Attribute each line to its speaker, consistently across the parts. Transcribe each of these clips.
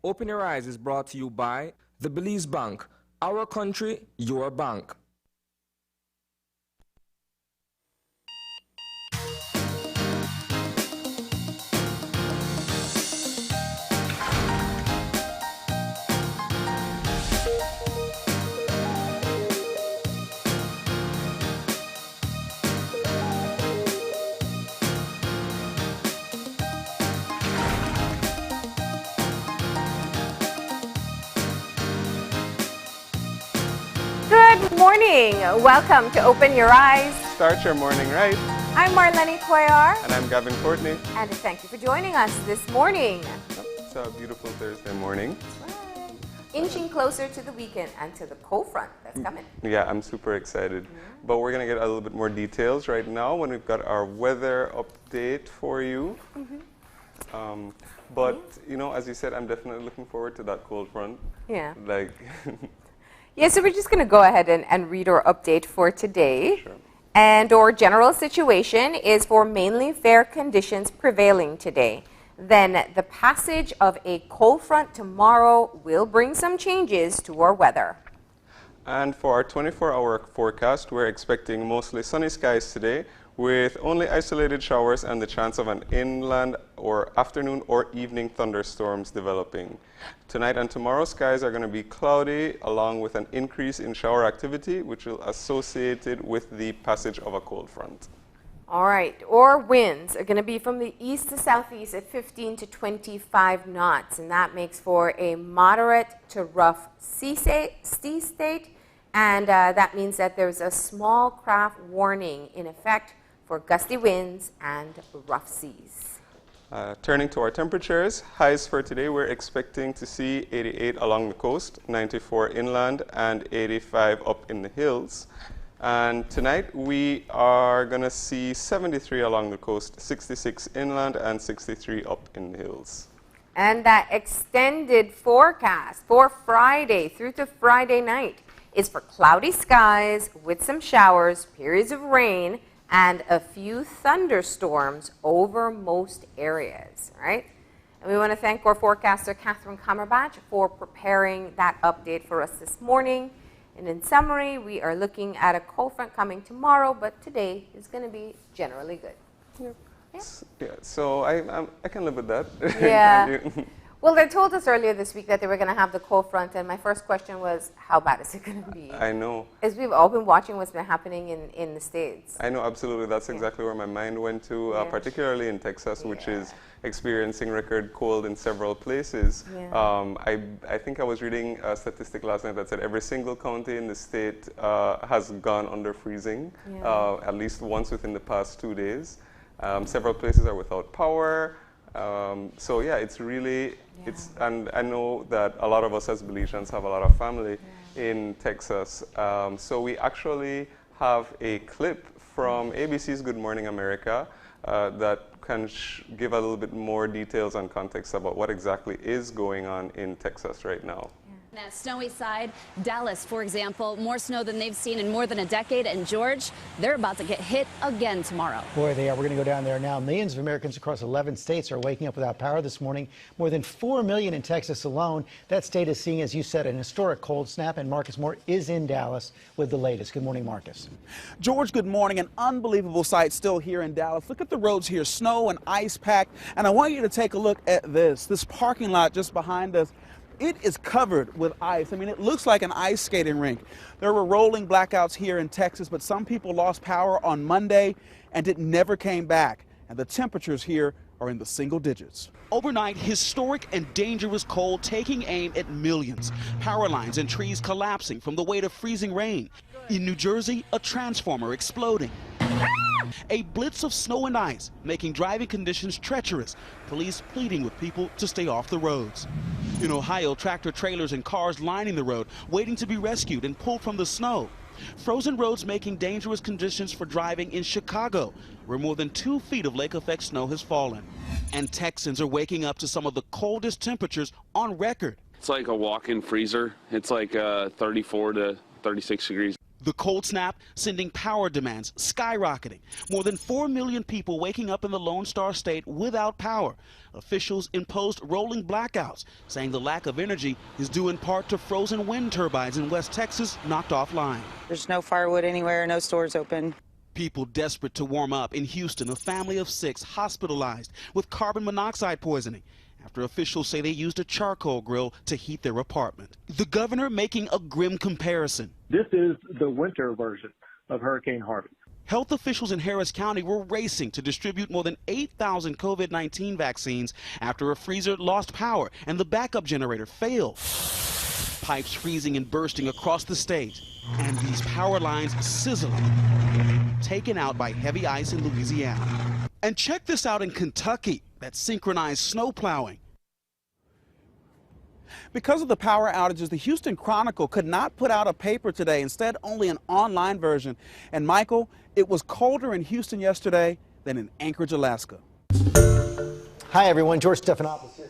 Speaker 1: Open Your Eyes is brought to you by the Belize Bank. Our country, your bank.
Speaker 2: Good morning. Welcome to Open Your Eyes.
Speaker 3: Start your morning right.
Speaker 2: I'm Marlene Cuellar.
Speaker 3: And I'm Gavin Courtney.
Speaker 2: And thank you for joining us this morning.
Speaker 3: It's a beautiful Thursday morning.
Speaker 2: Right. Inching closer to the weekend and to the cold front that's coming.
Speaker 3: Yeah, I'm super excited. But we're going to get a little bit more details right now when we've got our weather update for you. But, you know, as you said, I'm definitely looking forward to that cold front.
Speaker 2: Yeah.
Speaker 3: Like...
Speaker 2: Yeah, so we're just going to go ahead and read our update for today.
Speaker 3: Sure.
Speaker 2: And our general situation is for mainly fair conditions prevailing today. Then the passage of a cold front tomorrow will bring some changes to our weather.
Speaker 3: And for our 24-hour forecast, we're expecting mostly sunny skies today with only isolated showers and the chance of an inland or afternoon or evening thunderstorms developing. Tonight and tomorrow, skies are going to be cloudy along with an increase in shower activity, which will associated with the passage of a cold front.
Speaker 2: All right, our winds are going to be from the east to southeast at 15 to 25 knots, and that makes for a moderate to rough sea state, and that means that there's a small craft warning in effect for gusty winds and rough seas.
Speaker 3: Turning to our temperatures, highs for today, we're expecting to see 88 along the coast, 94 inland, and 85 up in the hills. And tonight we are going to see 73 along the coast, 66 inland, and 63 up in the hills.
Speaker 2: And that extended forecast for Friday through to Friday night is for cloudy skies with some showers, periods of rain, and a few thunderstorms over most areas, right? And we want to thank our forecaster, Catherine Kammerbach, for preparing that update for us this morning. And in summary, we are looking at a cold front coming tomorrow, but today is going to be generally good.
Speaker 3: Yep. Yeah, so I can live with that.
Speaker 2: Yeah. Well, they told us earlier this week that they were going to have the cold front, and my first question was, how bad is it going to be?
Speaker 3: I know.
Speaker 2: As we've all been watching what's been happening in the States.
Speaker 3: I know, absolutely. That's exactly where my mind went to, particularly in Texas, which is experiencing record cold in several places.
Speaker 2: Yeah.
Speaker 3: I think I was reading a statistic last night that said every single county in the state has gone under freezing, at least once within the past 2 days. Several places are without power. So yeah, it's really, and I know that a lot of us as Belizeans have a lot of family in Texas. So we actually have a clip from ABC's Good Morning America that can give a little bit more details and context about what exactly is going on in Texas right now.
Speaker 4: That snowy side, Dallas, for example, more snow than they've seen in more than a decade. And George, they're about to get hit again tomorrow.
Speaker 5: Boy, they are. We're going to go down there now. Millions of Americans across 11 states are waking up without power this morning. More than 4 million in Texas alone. That state is seeing, as you said, an historic cold snap. And Marcus Moore is in Dallas with the latest. Good morning, Marcus.
Speaker 6: George, good morning. An unbelievable sight still here in Dallas. Look at the roads here, snow and ice packed. And I want you to take a look at this parking lot just behind us. It is covered with ice. I mean, it looks like an ice skating rink. There were rolling blackouts here in Texas, but some people lost power on Monday and it never came back. And the temperatures here are in the single digits. Overnight, historic and dangerous cold taking aim at millions. Power lines and trees collapsing from the weight of freezing rain. In New Jersey, a transformer exploding. A blitz of snow and ice making driving conditions treacherous. Police pleading with people to stay off the roads. In Ohio, tractor trailers and cars lining the road, waiting to be rescued and pulled from the snow. Frozen roads making dangerous conditions for driving in Chicago, where more than 2 feet of lake-effect snow has fallen. And Texans are waking up to some of the coldest temperatures on record.
Speaker 7: It's like a walk-in freezer. It's like 34 to 36 degrees.
Speaker 6: The cold snap sending power demands skyrocketing. More than 4 million people waking up in the Lone Star State without power. Officials imposed rolling blackouts, saying the lack of energy is due in part to frozen wind turbines in West Texas knocked offline.
Speaker 7: There's no firewood anywhere, no stores open.
Speaker 6: People desperate to warm up. In Houston, a family of 6 hospitalized with carbon monoxide poisoning after officials say they used a charcoal grill to heat their apartment. The governor making a grim comparison.
Speaker 8: This is the winter version of Hurricane Harvey.
Speaker 6: Health officials in Harris County were racing to distribute more than 8,000 COVID-19 vaccines after a freezer lost power and the backup generator failed. Pipes freezing and bursting across the state, and these power lines sizzling, taken out by heavy ice in Louisiana. And check this out in Kentucky, that synchronized snow plowing. Because of the power outages, the Houston Chronicle could not put out a paper today, instead only an online version. And Michael, it was colder in Houston yesterday than in Anchorage, Alaska.
Speaker 5: Hi, everyone. George Stephanopoulos here.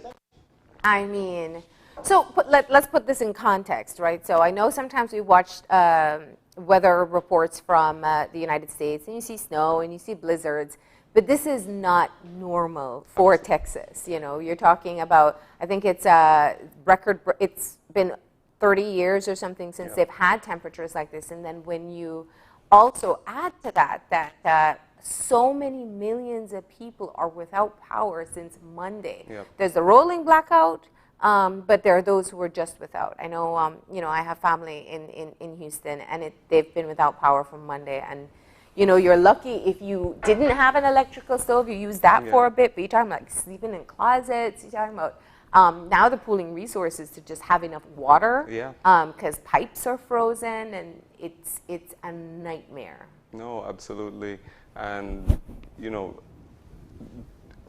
Speaker 2: I mean, so let's put this in context, right? So I know sometimes we watch weather reports from the United States, and you see snow and you see blizzards. But this is not normal for Texas. You know, you're talking about, I think it's it's been 30 years or something since they've had temperatures like this. And then when you also add to that so many millions of people are without power since Monday. Yep. There's a rolling blackout, but there are those who are just without. I know, you know, I have family in Houston, and they've been without power from Monday. And you know, you're lucky if you didn't have an electrical stove, you use that for a bit, but you're talking about like sleeping in closets, you're talking about now they're pooling resources to just have enough water, because pipes are frozen, and it's a nightmare.
Speaker 3: No, absolutely. And, you know,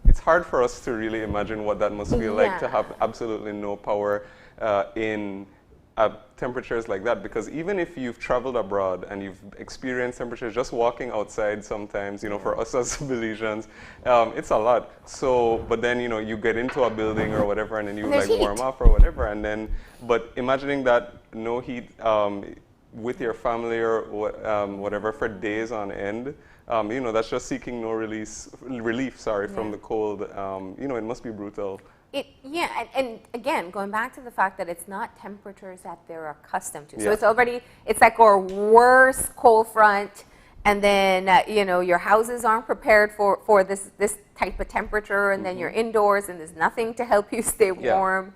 Speaker 3: it's hard for us to really imagine what that must feel like to have absolutely no power in temperatures like that, because even if you've traveled abroad and you've experienced temperatures just walking outside sometimes, you know, for us as Belizeans, it's a lot. So, but then, you know, you get into a building or whatever, and then you like warm up or whatever, and then, but imagining that no heat with your family or whatever for days on end, you know, that's just seeking no relief from the cold. You know, it must be brutal.
Speaker 2: And again, going back to the fact that it's not temperatures that they're accustomed to. So it's like our worst cold front, and then, you know, your houses aren't prepared for this type of temperature, and then you're indoors, and there's nothing to help you stay warm.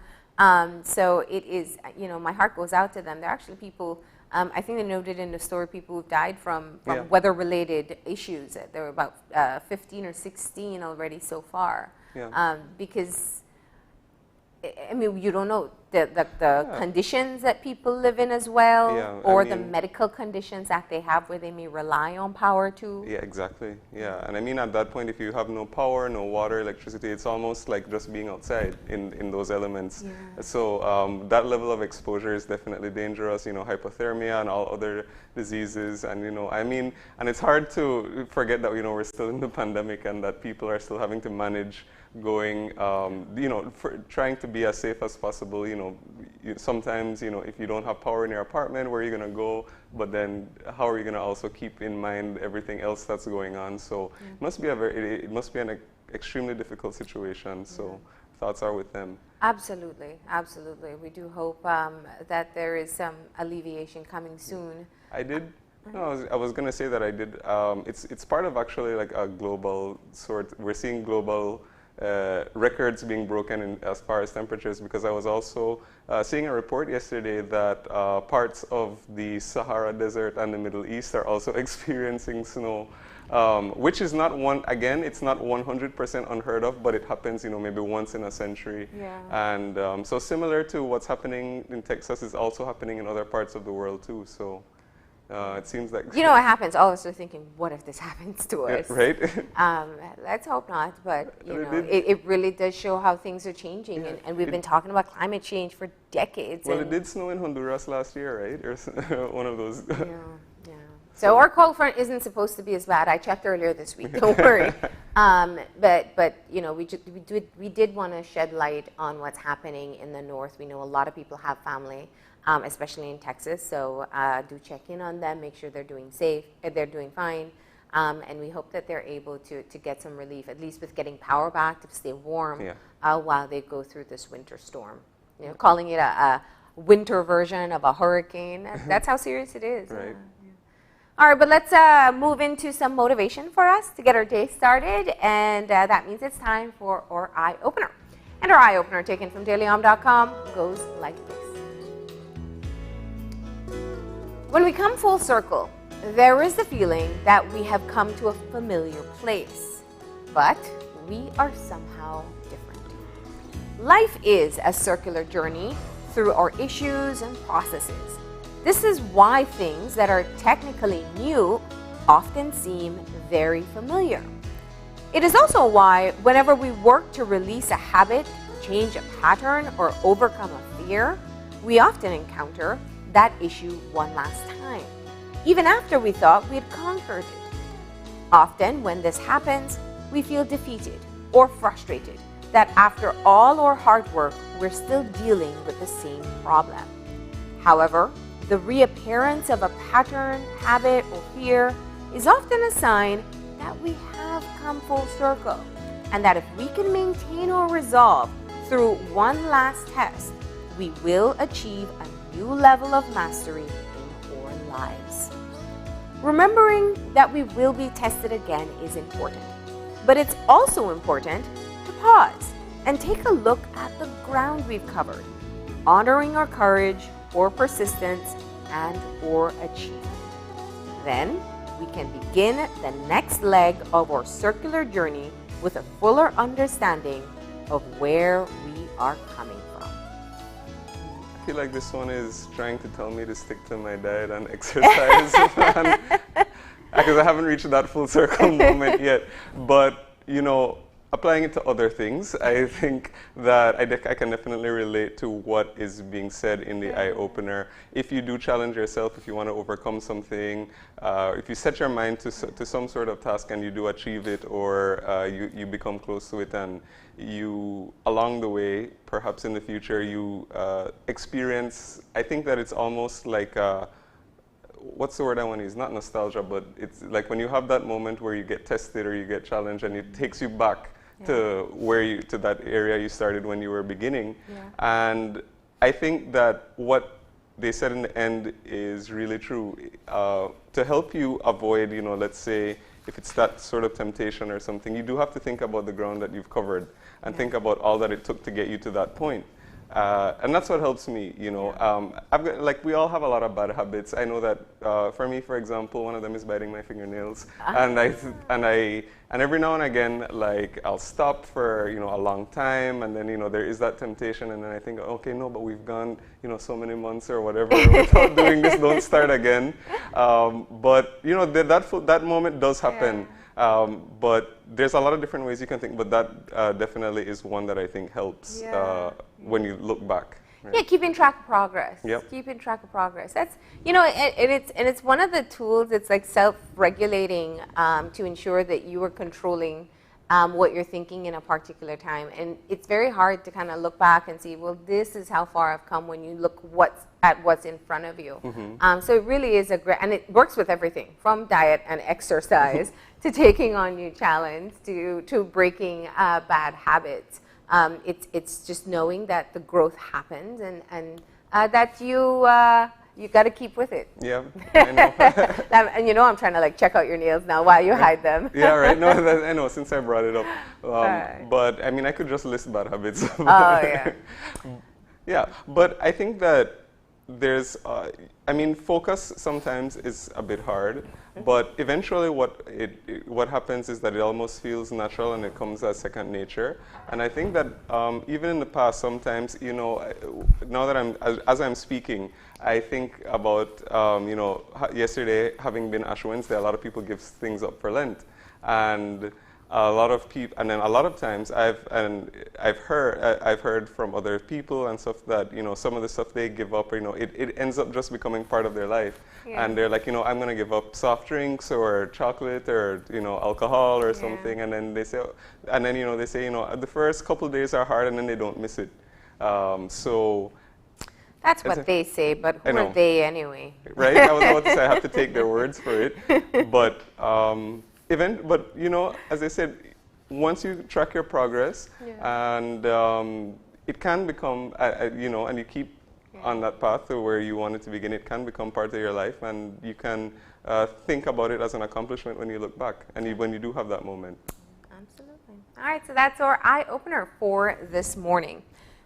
Speaker 2: So it is, you know, my heart goes out to them. There are actually people, I think they noted in the story, people who've died from weather-related issues. There were about 15 or 16 already so far. Because I mean, you don't know the conditions that people live in as well, or the medical conditions that they have where they may rely on power too.
Speaker 3: Yeah, exactly. Yeah, and I mean, at that point, if you have no power, no water, electricity, it's almost like just being outside in those elements. So that level of exposure is definitely dangerous, you know, hypothermia and all other diseases. And, you know, I mean, and it's hard to forget that, you know, we're still in the pandemic and that people are still having to manage going, you know, trying to be as safe as possible. You know, sometimes, you know, if you don't have power in your apartment, where are you going to go? But then how are you going to also keep in mind everything else that's going on? So it must be it must be an extremely difficult situation. So thoughts are with them.
Speaker 2: Absolutely, absolutely. We do hope that there is some alleviation coming soon.
Speaker 3: No, I was going to say that I did. It's part of actually like a global sort. We're seeing global records being broken as far as temperatures, because I was also seeing a report yesterday that parts of the Sahara Desert and the Middle East are also experiencing snow, which is not it's not 100% unheard of, but it happens, you know, maybe once in a century. And so similar to what's happening in Texas is also happening in other parts of the world too. So it seems like,
Speaker 2: you know, what happens. All of us are thinking, what if this happens to us?
Speaker 3: Right.
Speaker 2: Let's hope not. But you know, it really does show how things are changing, and we've been talking about climate change for decades.
Speaker 3: Well, it did snow in Honduras last year, right? Or one of those.
Speaker 2: So our cold front isn't supposed to be as bad. I checked earlier this week. Don't worry. But you know, we did want to shed light on what's happening in the north. We know a lot of people have family especially in Texas. So do check in on them, make sure they're doing they're doing fine. And we hope that they're able to get some relief, at least with getting power back to stay warm while they go through this winter storm. You know, calling it a winter version of a hurricane, that's how serious it is.
Speaker 3: Right.
Speaker 2: All right, but let's move into some motivation for us to get our day started, and that means it's time for our Eye Opener. And our Eye Opener, taken from dailyom.com, goes like this. When we come full circle, there is the feeling that we have come to a familiar place, but we are somehow different. Life is a circular journey through our issues and processes. This is why things that are technically new often seem very familiar. It is also why whenever we work to release a habit, change a pattern, or overcome a fear, we often encounter that issue one last time, even after we thought we had conquered it. Often when this happens, we feel defeated or frustrated that after all our hard work, we're still dealing with the same problem. However, the reappearance of a pattern, habit, or fear is often a sign that we have come full circle, and that if we can maintain our resolve through one last test, we will achieve a new level of mastery in our lives. Remembering that we will be tested again is important, but it's also important to pause and take a look at the ground we've covered, honoring our courage or persistence and or achievement. Then we can begin the next leg of our circular journey with a fuller understanding of where we are coming from.
Speaker 3: I feel like this one is trying to tell me to stick to my diet and exercise because I haven't reached that full circle moment yet. But, you know, applying it to other things, I think that I can definitely relate to what is being said in the Eye Opener. If you do challenge yourself, if you want to overcome something, if you set your mind to some sort of task and you do achieve it, or you become close to it, and you, along the way, perhaps in the future, you experience, I think that it's almost like, what's the word I want to use? Not nostalgia, but it's like when you have that moment where you get tested or you get challenged and it takes you back to that area you started when you were beginning. And I think that what they said in the end is really true. To help you avoid, you know, let's say if it's that sort of temptation or something, you do have to think about the ground that you've covered and think about all that it took to get you to that point. And that's what helps me, you know. I've got, like, we all have a lot of bad habits. I know that for me, for example, one of them is biting my fingernails. And every now and again, like, I'll stop for, you know, a long time, and then, you know, there is that temptation, and then I think, okay, no, but we've gone, you know, so many months or whatever without doing this, don't start again. But, you know, that moment does happen. But there's a lot of different ways you can think, but that definitely is one that I think helps when you look back. Right?
Speaker 2: Yeah, keeping track of progress.
Speaker 3: Yep.
Speaker 2: Keeping track of progress. That's, you know, it's one of the tools. It's like self-regulating to ensure that you are controlling what you're thinking in a particular time. And it's very hard to kind of look back and see, well, this is how far I've come when you look at what's in front of you. So it really is a great, and it works with everything from diet and exercise to taking on new challenge to breaking bad habits. It's just knowing that the growth happens and that you got to keep with it.
Speaker 3: Yeah, I know.
Speaker 2: And you know, I'm trying to like check out your nails now while you hide them.
Speaker 3: Yeah, right. No, I know, since I brought it up. But I mean, I could just list bad habits.
Speaker 2: Oh, yeah.
Speaker 3: Yeah, but I think that there's, I mean, focus sometimes is a bit hard, but eventually what happens is that it almost feels natural and it comes as second nature. And I think that even in the past, sometimes, you know, now that as I'm speaking, I think about, you know, yesterday having been Ash Wednesday, a lot of people give things up for Lent. And a lot of people, and then a lot of times I've heard from other people and stuff that, you know, some of the stuff they give up, or, you know, it ends up just becoming part of their life. And they're like, you know, I'm going to give up soft drinks or chocolate or, you know, alcohol or something. And then they say, you know, the first couple of days are hard and then they don't miss it.
Speaker 2: That's what they say, but who are they anyway?
Speaker 3: Right? I was about to say I have to take their words for it. But you know, as I said, once you track your progress and it can become, you know, and you keep on that path to where you want it to begin, it can become part of your life, and you can think about it as an accomplishment when you look back and when you do have that moment.
Speaker 2: Absolutely. All right, so that's our eye opener for this morning.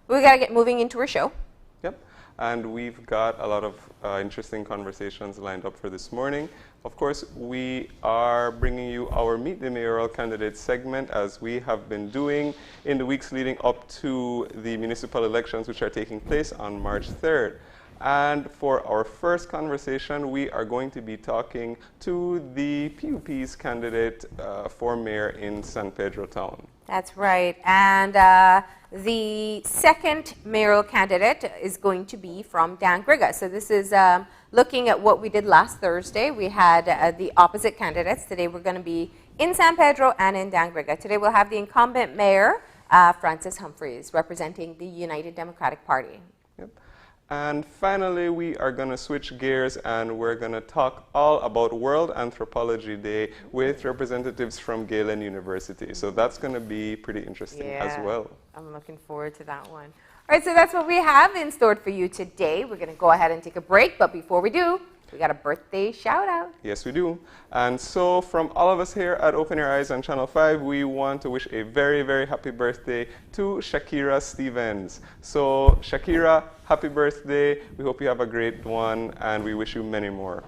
Speaker 2: We got to get moving into our show.
Speaker 3: Yep. And we've got a lot of interesting conversations lined up for this morning. Of course, we are bringing you our Meet the Mayoral Candidate segment, as we have been doing in the weeks leading up to the municipal elections, which are taking place on March 3rd. And for our first conversation, we are going to be talking to the PUP's candidate for mayor in San Pedro Town.
Speaker 2: That's right. And the second mayoral candidate is going to be from Dangriga. So this is looking at what we did last Thursday. We had the opposite candidates. Today we're going to be in San Pedro and in Dangriga. Today we'll have the incumbent mayor, Francis Humphreys, representing the United Democratic Party.
Speaker 3: Yep. And finally, we are going to switch gears and we're going to talk all about World Anthropology Day with representatives from Galen University. So that's going to be pretty interesting as well.
Speaker 2: I'm looking forward to that one. All right, so that's what we have in store for you today. We're going to go ahead and take a break, but before we do, we got a birthday shout out.
Speaker 3: Yes, we do. And so from all of us here at Open Your Eyes on Channel 5, we want to wish a very, very happy birthday to Shakira Stevens. So Shakira, happy birthday. We hope you have a great one and we wish you many more.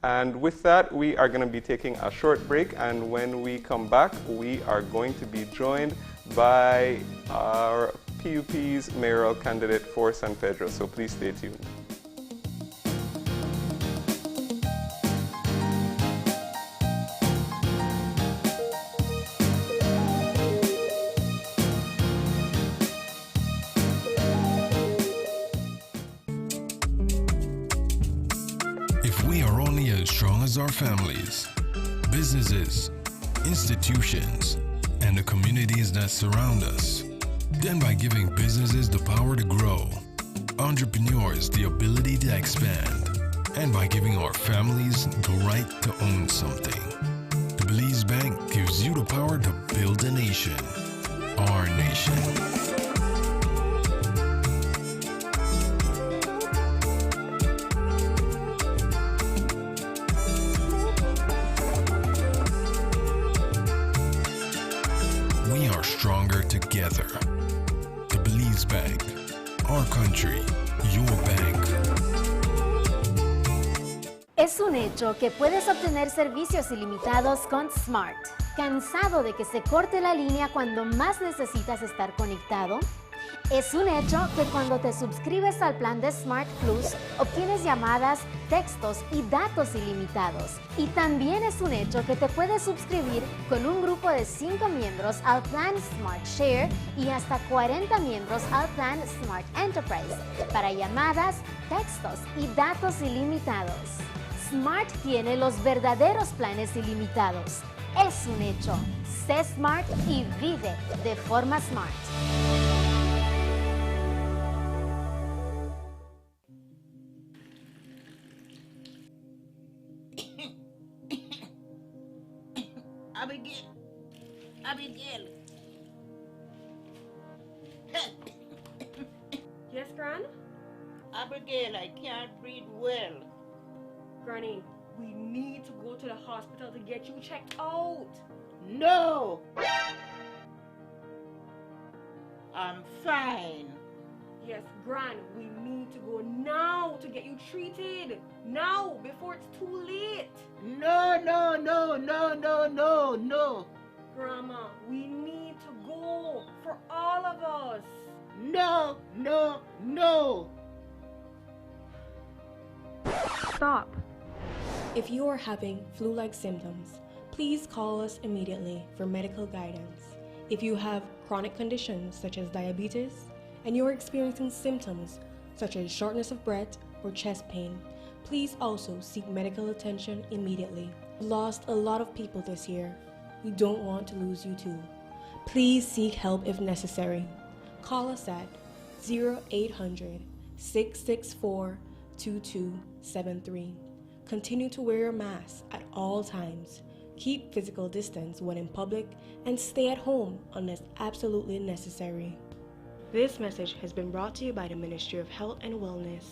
Speaker 3: And with that, we are going to be taking a short break, and when we come back, we are going to be joined by our PUP's mayoral candidate for San Pedro. So please stay tuned.
Speaker 9: Strong as our families, businesses, institutions, and the communities that surround us. Then by giving businesses the power to grow, entrepreneurs the ability to expand, and by giving our families the right to own something. The Belize Bank gives you the power to build a nation, our nation. Stronger together. The Belize Bank. Our country. Your bank.
Speaker 10: Es un hecho que puedes obtener servicios ilimitados con Smart. ¿Cansado de que se corte la línea cuando más necesitas estar conectado? Es un hecho que cuando te suscribes al plan de Smart Plus, obtienes llamadas, textos y datos ilimitados. Y también es un hecho que te puedes suscribir con un grupo de 5 miembros al plan Smart Share y hasta 40 miembros al plan Smart Enterprise para llamadas, textos y datos ilimitados. Smart tiene los verdaderos planes ilimitados. Es un hecho. Sé Smart y vive de forma Smart.
Speaker 11: Abigail.
Speaker 12: Yes, Gran?
Speaker 11: Abigail, I can't breathe well.
Speaker 12: Granny, we need to go to the hospital to get you checked out.
Speaker 11: No! I'm fine.
Speaker 12: Yes, Gran, we need to go now to get you treated. Now, before it's too late.
Speaker 11: No, no, no, no, no, no, no.
Speaker 12: Grandma, we need to go for all of us.
Speaker 11: No, no, no.
Speaker 12: Stop. If you are having flu-like symptoms, please call us immediately for medical guidance. If you have chronic conditions such as diabetes and you're experiencing symptoms such as shortness of breath or chest pain, please also seek medical attention immediately. We lost a lot of people this year. We don't want to lose you too. Please seek help if necessary. Call us at 0800 664 2273. Continue to wear your mask at all times. Keep physical distance when in public and stay at home unless absolutely necessary. This message has been brought to you by the Ministry of Health and Wellness.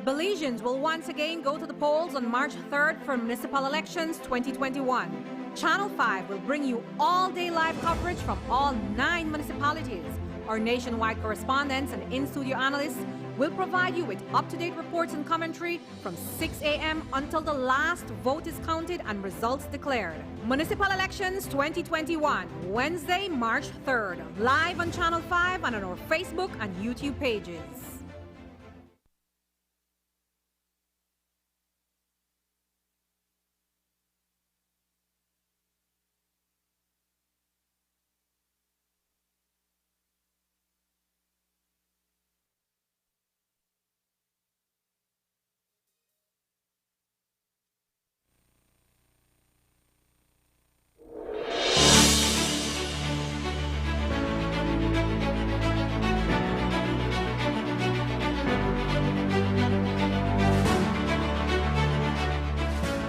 Speaker 13: Belizeans will once again go to the polls on March 3rd for municipal elections 2021. Channel 5 will bring you all-day live coverage from all 9 municipalities. Our nationwide correspondents and in-studio analysts will provide you with up-to-date reports and commentary from 6 a.m. until the last vote is counted and results declared. Municipal Elections 2021, Wednesday, March 3rd, live on Channel 5 and on our Facebook and YouTube pages.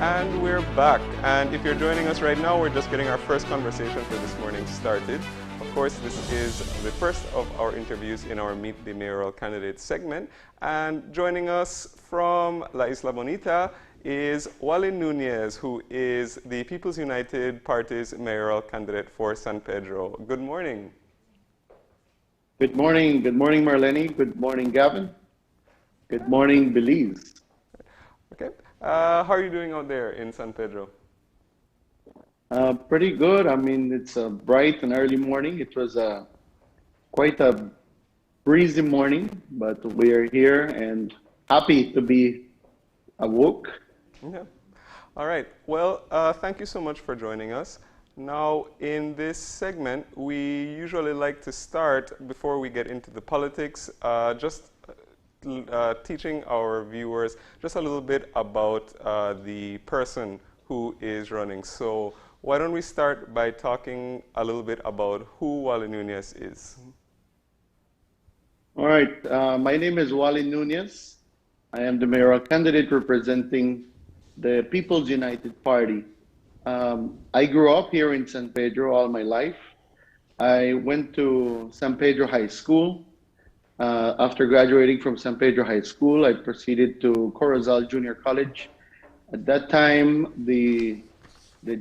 Speaker 3: And we're back. And if you're joining us right now, we're just getting our first conversation for this morning started. Of course, this is the first of our interviews in our Meet the Mayoral Candidate segment. And joining us from La Isla Bonita is Wally Nunez, who is the People's United Party's mayoral candidate for San Pedro. Good morning.
Speaker 14: Good morning. Good morning, Marlene. Good morning, Gavin. Good morning, Belize.
Speaker 3: Okay. How are you doing out there in San Pedro?
Speaker 14: Pretty good. I mean, it's a bright and early morning. It was quite a breezy morning, but we are here and happy to be awoke.
Speaker 3: Yeah. All right. Well, thank you so much for joining us. Now, in this segment, we usually like to start, before we get into the politics, teaching our viewers just a little bit about the person who is running. So why don't we start by talking a little bit about who Wally Nunez is?
Speaker 14: All right. My name is Wally Nunez. I am the mayoral candidate representing the People's United Party. I grew up here in San Pedro all my life. I went to San Pedro High School. After graduating from San Pedro High School, I proceeded to Corozal Junior College. At that time, the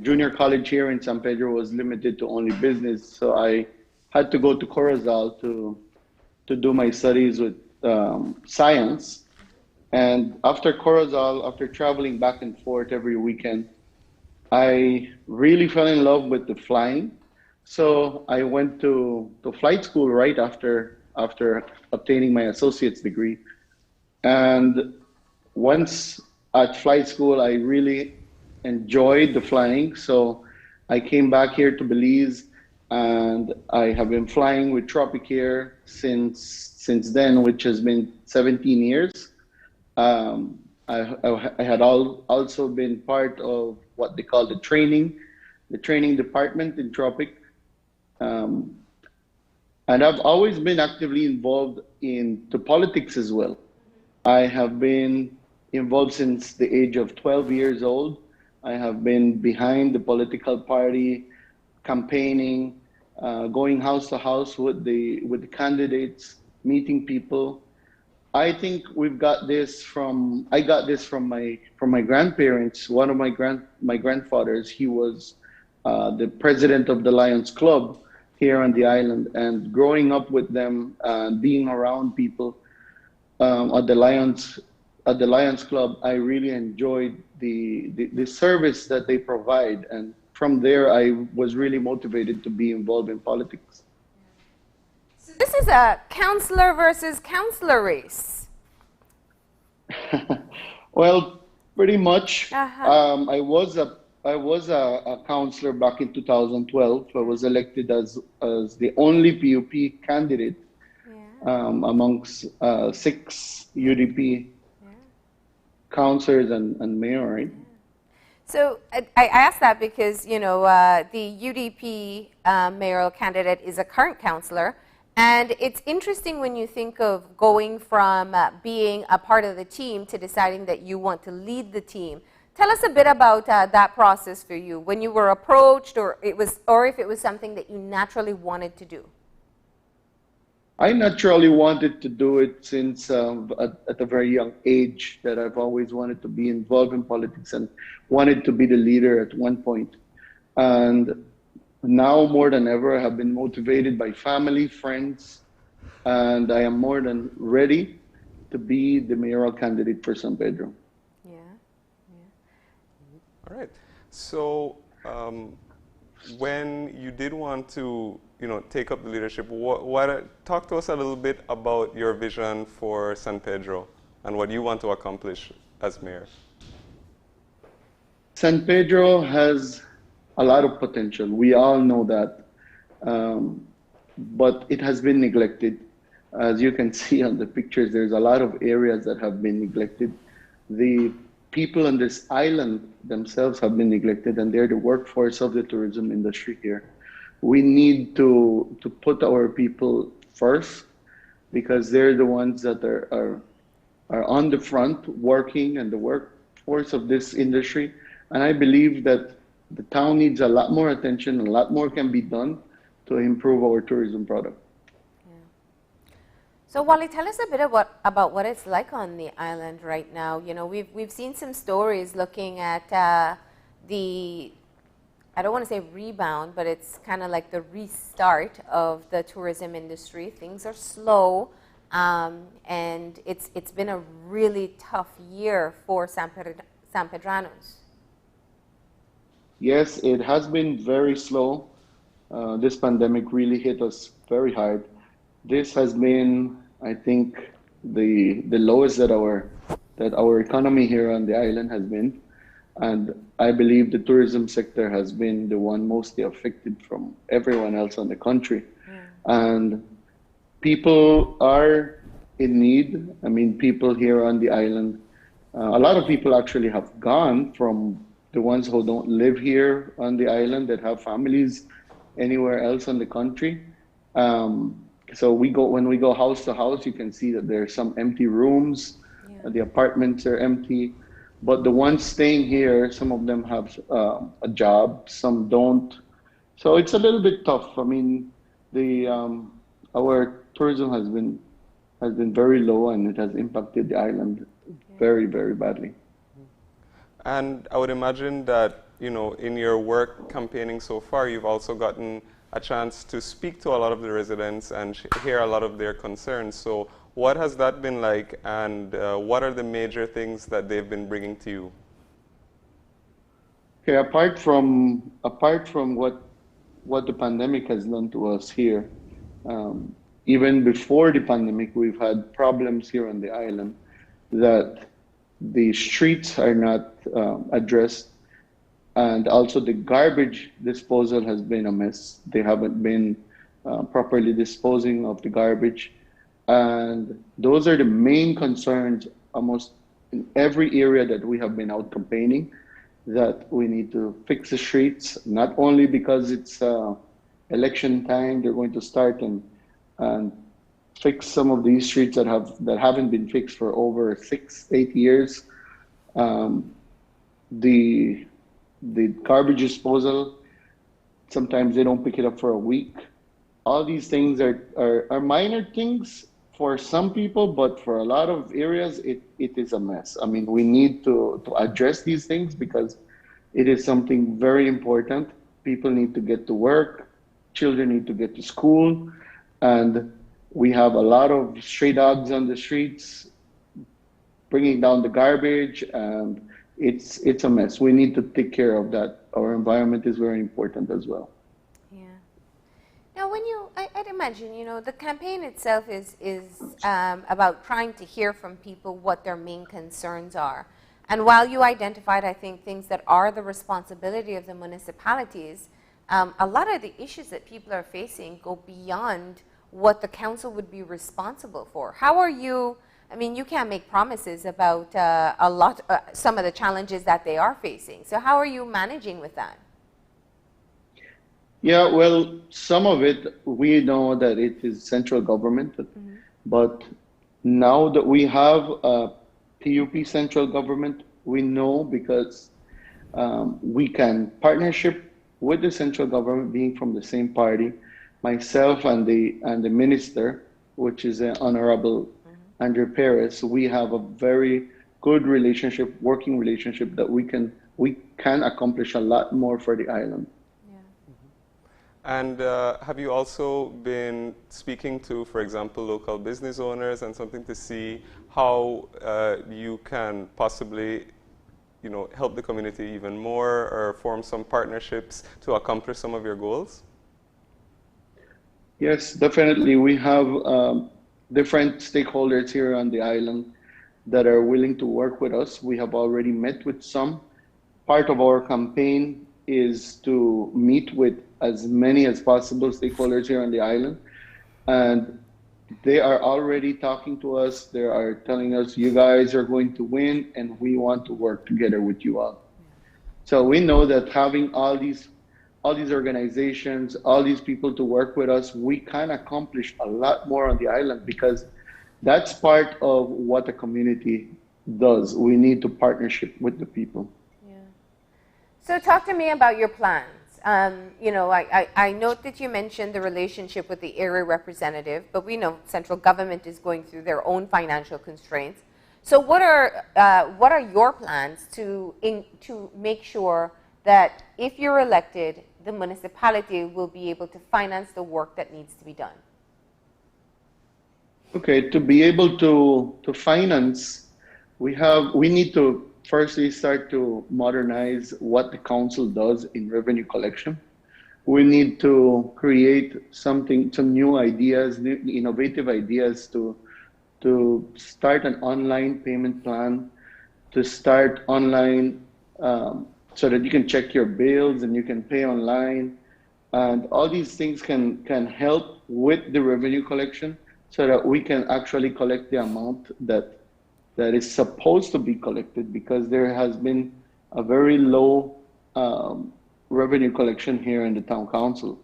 Speaker 14: junior college here in San Pedro was limited to only business, so I had to go to Corozal to do my studies with science. And after Corozal, after traveling back and forth every weekend, I really fell in love with the flying. So I went to flight school right after obtaining my associate's degree. And once at flight school, I really enjoyed the flying. So I came back here to Belize, and I have been flying with Tropicare since then, which has been 17 years. I had also been part of what they call the training department in Tropic. And I've always been actively involved into politics as well. I have been involved since the age of 12 years old. I have been behind the political party, campaigning, going house to house with the candidates, meeting people. I think I got this from my grandparents. One of my grandfathers, he was the president of the Lions Club here on the island, and growing up with them, being around people at the Lions Club, I really enjoyed the service that they provide, and from there, I was really motivated to be involved in politics.
Speaker 2: So this is a counselor versus counselor race.
Speaker 14: Well, pretty much.
Speaker 2: Uh-huh.
Speaker 14: I was a counselor back in 2012. I was elected as the only PUP candidate amongst 6 UDP councillors and mayor, right?
Speaker 2: So I asked that because, you know, the UDP mayoral candidate is a current councillor, and it's interesting when you think of going from being a part of the team to deciding that you want to lead the team. Tell us a bit about that process for you, when you were approached, or if it was something that you naturally wanted to do.
Speaker 14: I naturally wanted to do it since at a very young age, that I've always wanted to be involved in politics and wanted to be the leader at one point. And now more than ever, I have been motivated by family, friends, and I am more than ready to be the mayoral candidate for San Pedro.
Speaker 3: All right. So when you did want to, you know, take up the leadership, talk to us a little bit about your vision for San Pedro and what you want to accomplish as mayor.
Speaker 14: San Pedro has a lot of potential. We all know that, but it has been neglected. As you can see on the pictures, there's a lot of areas that have been neglected. The people on this island themselves have been neglected, and they're the workforce of the tourism industry here. We need to put our people first, because they're the ones that are on the front working and the workforce of this industry. And I believe that the town needs a lot more attention, and a lot more can be done to improve our tourism product.
Speaker 2: So Wally, tell us a bit about what it's like on the island right now. You know, we've seen some stories looking at the, I don't want to say rebound, but it's kind of like the restart of the tourism industry. Things are slow, and it's been a really tough year for San Pedranos.
Speaker 14: Yes, it has been very slow. This pandemic really hit us very hard. This has been, I think, the lowest that our economy here on the island has been. And I believe the tourism sector has been the one mostly affected from everyone else in the country. And people are in need. I mean, people here on the island, a lot of people actually have gone, from the ones who don't live here on the island, that have families anywhere else in the country. So when we go house to house, you can see that there are some empty rooms. The apartments are empty. But the ones staying here, some of them have a job, some don't. So it's a little bit tough. I mean, our tourism has been very low, and it has impacted the island very, very badly.
Speaker 3: And I would imagine that, you know, in your work campaigning so far, you've also gotten a chance to speak to a lot of the residents and hear a lot of their concerns. So what has that been like, and what are the major things that they've been bringing to you?
Speaker 14: Okay, apart from what the pandemic has done to us here, even before the pandemic, we've had problems here on the island that the streets are not addressed, and also the garbage disposal has been a mess. They haven't been properly disposing of the garbage. And those are the main concerns almost in every area that we have been out campaigning, that we need to fix the streets, not only because it's election time, they're going to start and fix some of these streets that haven't been fixed for over 6-8 years. The garbage disposal, sometimes they don't pick it up for a week. All these things are minor things for some people, but for a lot of areas, it is a mess. I mean, we need to address these things, because it is something very important. People need to get to work, children need to get to school, and we have a lot of stray dogs on the streets bringing down the garbage, and it's a mess. We need to take care of our environment is very important as well.
Speaker 2: Now, I'd imagine, the campaign itself is about trying to hear from people what their main concerns are. And while you identified, I think, things that are the responsibility of the municipalities, a lot of the issues that people are facing go beyond what the council would be responsible for. How are you, you can't make promises about some of the challenges that they are facing. So how are you managing with that?
Speaker 14: Yeah, well, some of it, we know that it is central government, but now that we have a PUP central government, we know because we can partnership with the central government, being from the same party, myself and the minister, which is Honorable Andrew Perez. We have a very good relationship, working relationship, that we can accomplish a lot more for the island.
Speaker 3: And have you also been speaking to, for example, local business owners and something to see how you can possibly, help the community even more or form some partnerships to accomplish some of your goals?
Speaker 14: Yes, definitely. We have different stakeholders here on the island that are willing to work with us. We have already met with some. Part of our campaign is to meet with as many as possible stakeholders here on the island. And they are already talking to us. They are telling us, you guys are going to win and we want to work together with you all. So we know that having all these organizations, all these people to work with us, we can accomplish a lot more on the island, because that's part of what the community does. We need to partnership with the people.
Speaker 2: So talk to me about your plans. I note that you mentioned the relationship with the area representative, but we know central government is going through their own financial constraints. So what are your plans to make sure that if you're elected, the municipality will be able to finance the work that needs to be done?
Speaker 14: Okay, to be able to finance, we need to firstly start to modernize what the council does in revenue collection. We need to create some new ideas, new innovative ideas to start an online payment plan, to start online so that you can check your bills and you can pay online. And all these things can help with the revenue collection so that we can actually collect the amount that is supposed to be collected, because there has been a very low revenue collection here in the town council.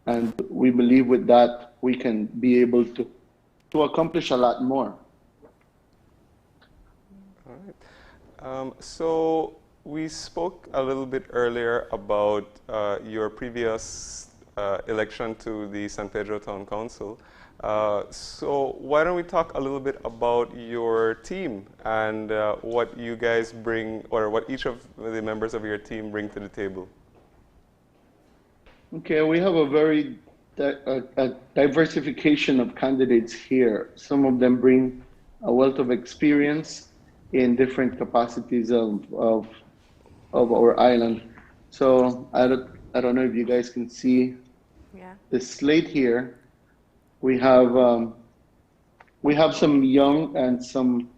Speaker 14: And we believe with that, we can be able to accomplish a lot more.
Speaker 3: All right. So we spoke a little bit earlier about your previous election to the San Pedro Town Council. So why don't we talk a little bit about your team and what you guys bring, or what each of the members of your team bring to the table?
Speaker 14: Okay, we have a very diversification of candidates here. Some of them bring a wealth of experience in different capacities of our island. So I don't know if you guys can see the slate here. We have some young and some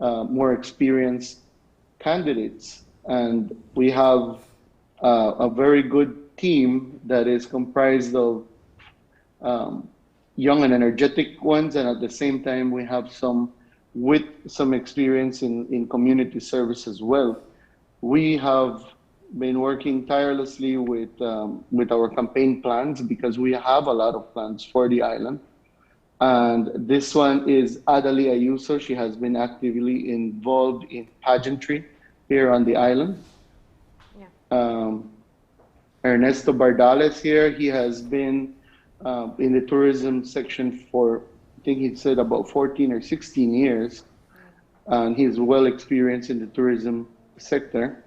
Speaker 14: more experienced candidates, and we have a very good team that is comprised of young and energetic ones, and at the same time we have some with some experience in community service as well. We have been working tirelessly with our campaign plans, because we have a lot of plans for the island. And this one is Adalie Ayuso. She has been actively involved in pageantry here on the island. Ernesto Bardales here, he has been in the tourism section for, I think he said, about 14 or 16 years. And he's well experienced in the tourism sector.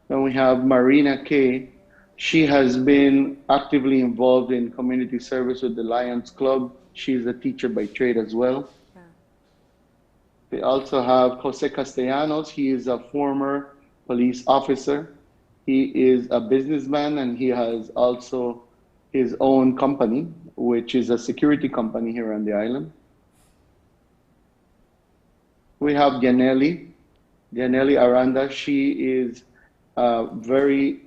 Speaker 14: Then we have Marina Kay. She has been actively involved in community service with the Lions Club. She's a teacher by trade as well. We also have Jose Castellanos. He is a former police officer. He is a businessman, and he has also his own company, which is a security company here on the island. We have Gianelli Aranda. She is a very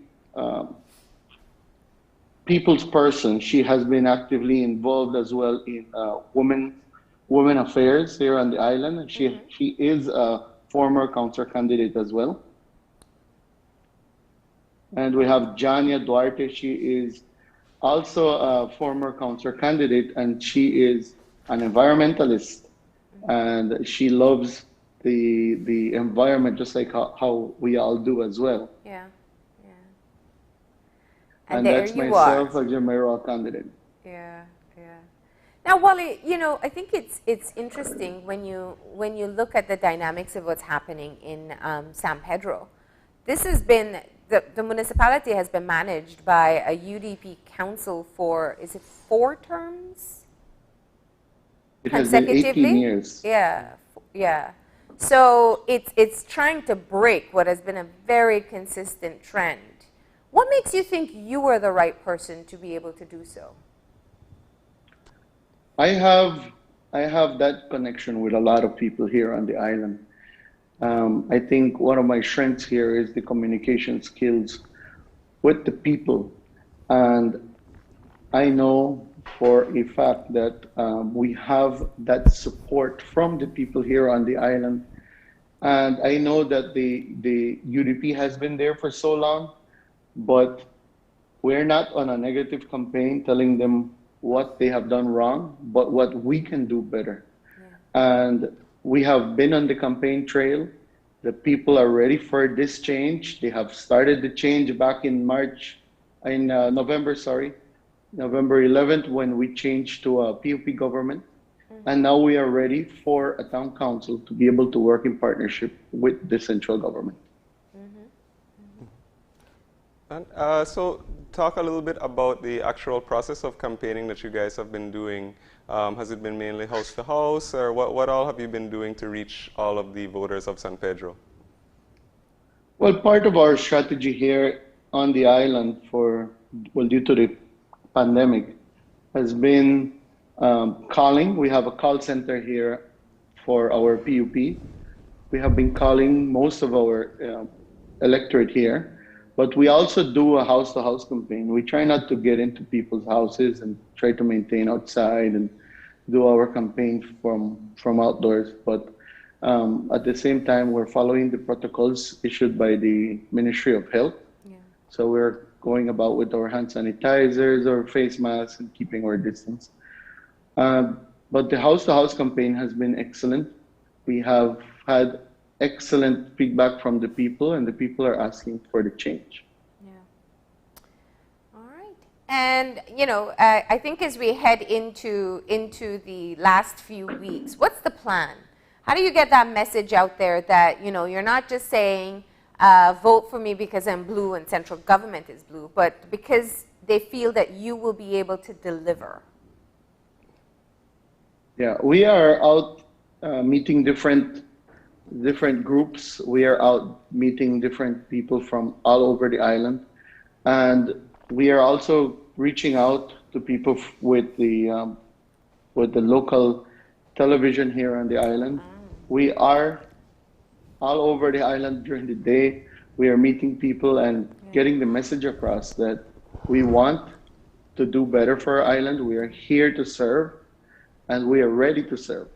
Speaker 14: people's person. She has been actively involved as well in women affairs here on the island. And she is a former council candidate as well. And we have Jania Duarte. She is also a former council candidate, and she is an environmentalist, and she loves the environment just like how we all do as well.
Speaker 2: Yeah, yeah.
Speaker 14: And that's myself as your mayoral candidate.
Speaker 2: Yeah, yeah. Now, Wally, you know, I think it's interesting when you look at the dynamics of what's happening in San Pedro. This has been the municipality has been managed by a UDP council for, is it 4 terms?
Speaker 14: It has been 18 years.
Speaker 2: Yeah, yeah. So it's trying to break what has been a very consistent trend. What makes you think you are the right person to be able to do so?
Speaker 14: I have that connection with a lot of people here on the island. I think one of my strengths here is the communication skills with the people. And I know for a fact that we have that support from the people here on the island. And I know that the UDP has been there for so long, but we're not on a negative campaign telling them what they have done wrong, but what we can do better. Yeah. And we have been on the campaign trail. The people are ready for this change. They have started the change back in November 11th, when we changed to a PUP government. Mm-hmm. And now we are ready for a town council to be able to work in partnership with the central government.
Speaker 2: Mm-hmm. Mm-hmm.
Speaker 3: And so talk a little bit about the actual process of campaigning that you guys have been doing. Has it been mainly house to house, or what all have you been doing to reach all of the voters of San Pedro?
Speaker 14: Well, part of our strategy here on the island due to the pandemic has been calling. We have a call center here for our PUP. We have been calling most of our electorate here, but we also do a house-to-house campaign. We try not to get into people's houses and try to maintain outside and do our campaign from outdoors. But at the same time, we're following the protocols issued by the Ministry of Health. Yeah. So we're going about with our hand sanitizers, our face masks, and keeping our distance. But the house-to-house campaign has been excellent. We have had excellent feedback from the people, and the people are asking for the change.
Speaker 2: Yeah. All right. And, you know, I think as we head into the last few weeks, what's the plan? How do you get that message out there that, you know, you're not just saying, vote for me because I'm blue and central government is blue, but because they feel that you will be able to deliver?
Speaker 14: Yeah, we are out meeting different groups. We are out meeting different people from all over the island. And we are also reaching out to people with the local television here on the island. We are all over the island during the day. We are meeting people and getting the message across that we want to do better for our island. We are here to serve, and we are ready to serve.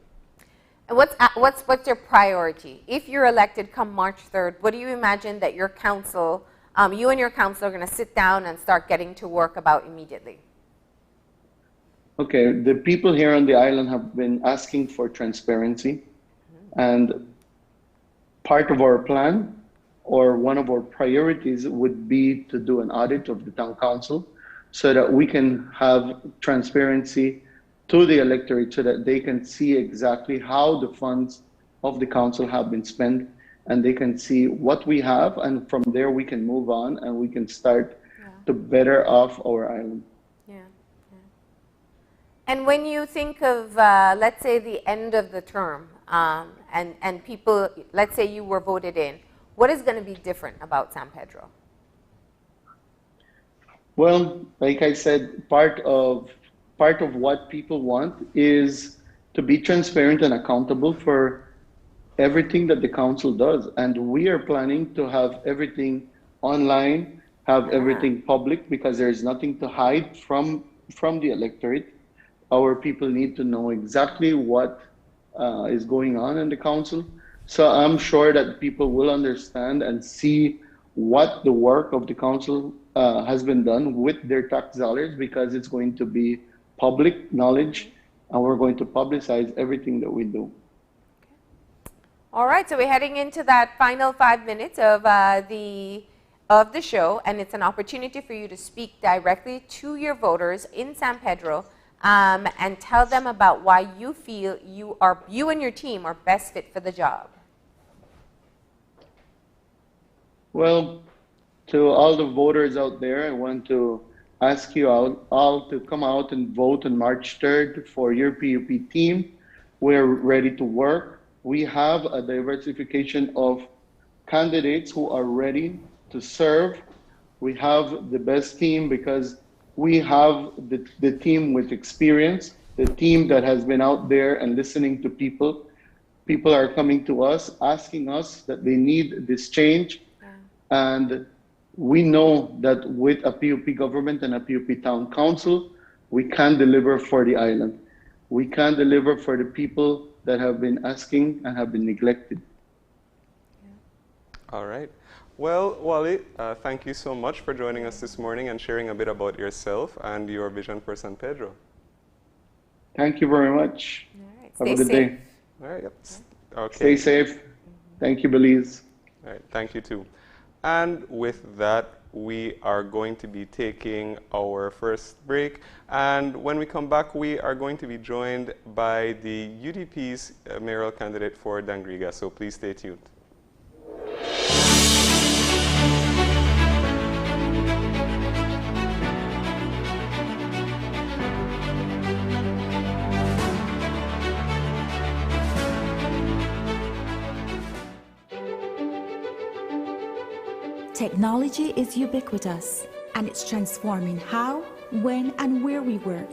Speaker 2: And what's your priority? If you're elected come March 3rd, what do you imagine that your council, you and your council are going to sit down and start getting to work about immediately?
Speaker 14: Okay, the people here on the island have been asking for transparency. And part of our plan, or one of our priorities, would be to do an audit of the town council so that we can have transparency to the electorate so that they can see exactly how the funds of the council have been spent, and they can see what we have, and from there we can move on and we can start to better off our island.
Speaker 2: Yeah. And when you think of, let's say, the end of the term, and people, let's say you were voted in, what is going to be different about San Pedro?
Speaker 14: Well, like I said, part of what people want is to be transparent and accountable for everything that the council does. And we are planning to have everything online, have everything public, because there is nothing to hide from the electorate. Our people need to know exactly what is going on in the council. So I'm sure that people will understand and see what the work of the council has been done with their tax dollars, because it's going to be public knowledge, and we're going to publicize everything that we do.
Speaker 2: All right, so we're heading into that final 5 minutes of the show, and it's an opportunity for you to speak directly to your voters in San Pedro and tell them about why you feel you and your team are best fit for the job.
Speaker 14: Well, to all the voters out there, I want to ask you all to come out and vote on March 3rd for your PUP team. We're ready to work. We have a diversification of candidates who are ready to serve. We have the best team because we have the team with experience, the team that has been out there and listening to people. People are coming to us, asking us that they need this change. And we know that with a PUP government and a PUP town council, we can deliver for the island. We can deliver for the people that have been asking and have been neglected.
Speaker 3: All right. Well, Wally, thank you so much for joining us this morning and sharing a bit about yourself and your vision for San Pedro.
Speaker 14: Thank you very much.
Speaker 2: All right.
Speaker 14: Have a good day.
Speaker 3: All right. Yep. Okay.
Speaker 14: Stay safe. Thank you, Belize.
Speaker 3: All right. Thank you, too. And with that, we are going to be taking our first break. And when we come back, we are going to be joined by the UDP's mayoral candidate for Dangriga. So please stay tuned.
Speaker 15: Technology is ubiquitous, and it's transforming how, when, and where we work.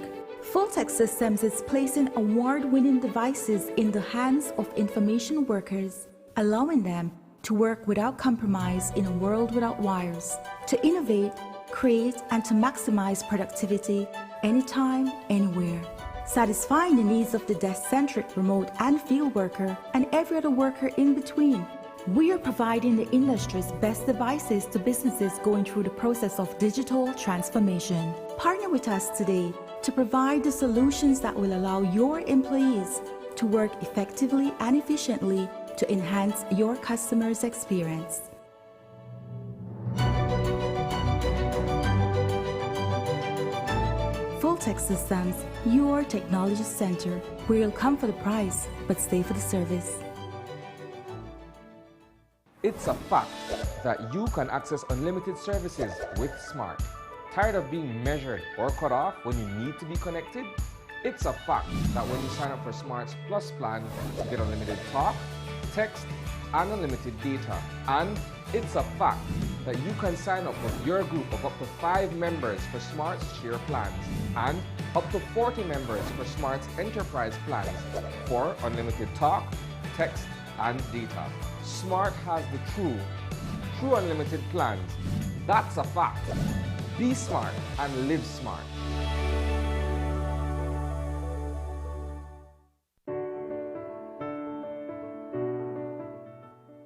Speaker 15: Fulltech Systems is placing award-winning devices in the hands of information workers, allowing them to work without compromise in a world without wires, to innovate, create, and to maximize productivity anytime, anywhere. Satisfying the needs of the desk-centric remote and field worker and every other worker in between. We are providing the industry's best devices to businesses going through the process of digital transformation. Partner with us today to provide the solutions that will allow your employees to work effectively and efficiently to enhance your customers' experience. Fulltech Systems, your technology center, where you'll come for the price, but stay for the service.
Speaker 1: It's a fact that you can access unlimited services with Smart. Tired of being measured or cut off when you need to be connected? It's a fact that when you sign up for Smart's Plus plan, you get unlimited talk, text, and unlimited data. And it's a fact that you can sign up with your group of up to 5 members for Smart's Share plans and up to 40 members for Smart's Enterprise plans for unlimited talk, text, and data. Smart has the true unlimited plans. That's a fact. Be smart and live smart.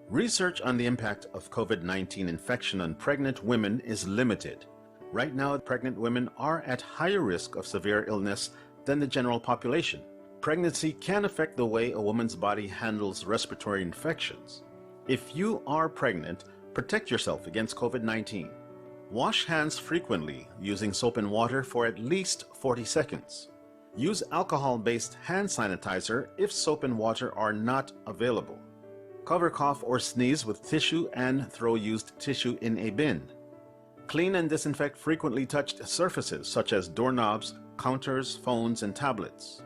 Speaker 16: Research on the impact of COVID-19 infection on pregnant women is limited. Right now, pregnant women are at higher risk of severe illness than the general population. Pregnancy can affect the way a woman's body handles respiratory infections. If you are pregnant, protect yourself against COVID-19. Wash hands frequently using soap and water for at least 40 seconds. Use alcohol-based hand sanitizer if soap and water are not available. Cover cough or sneeze with tissue and throw used tissue in a bin. Clean and disinfect frequently touched surfaces such as doorknobs, counters, phones, and tablets.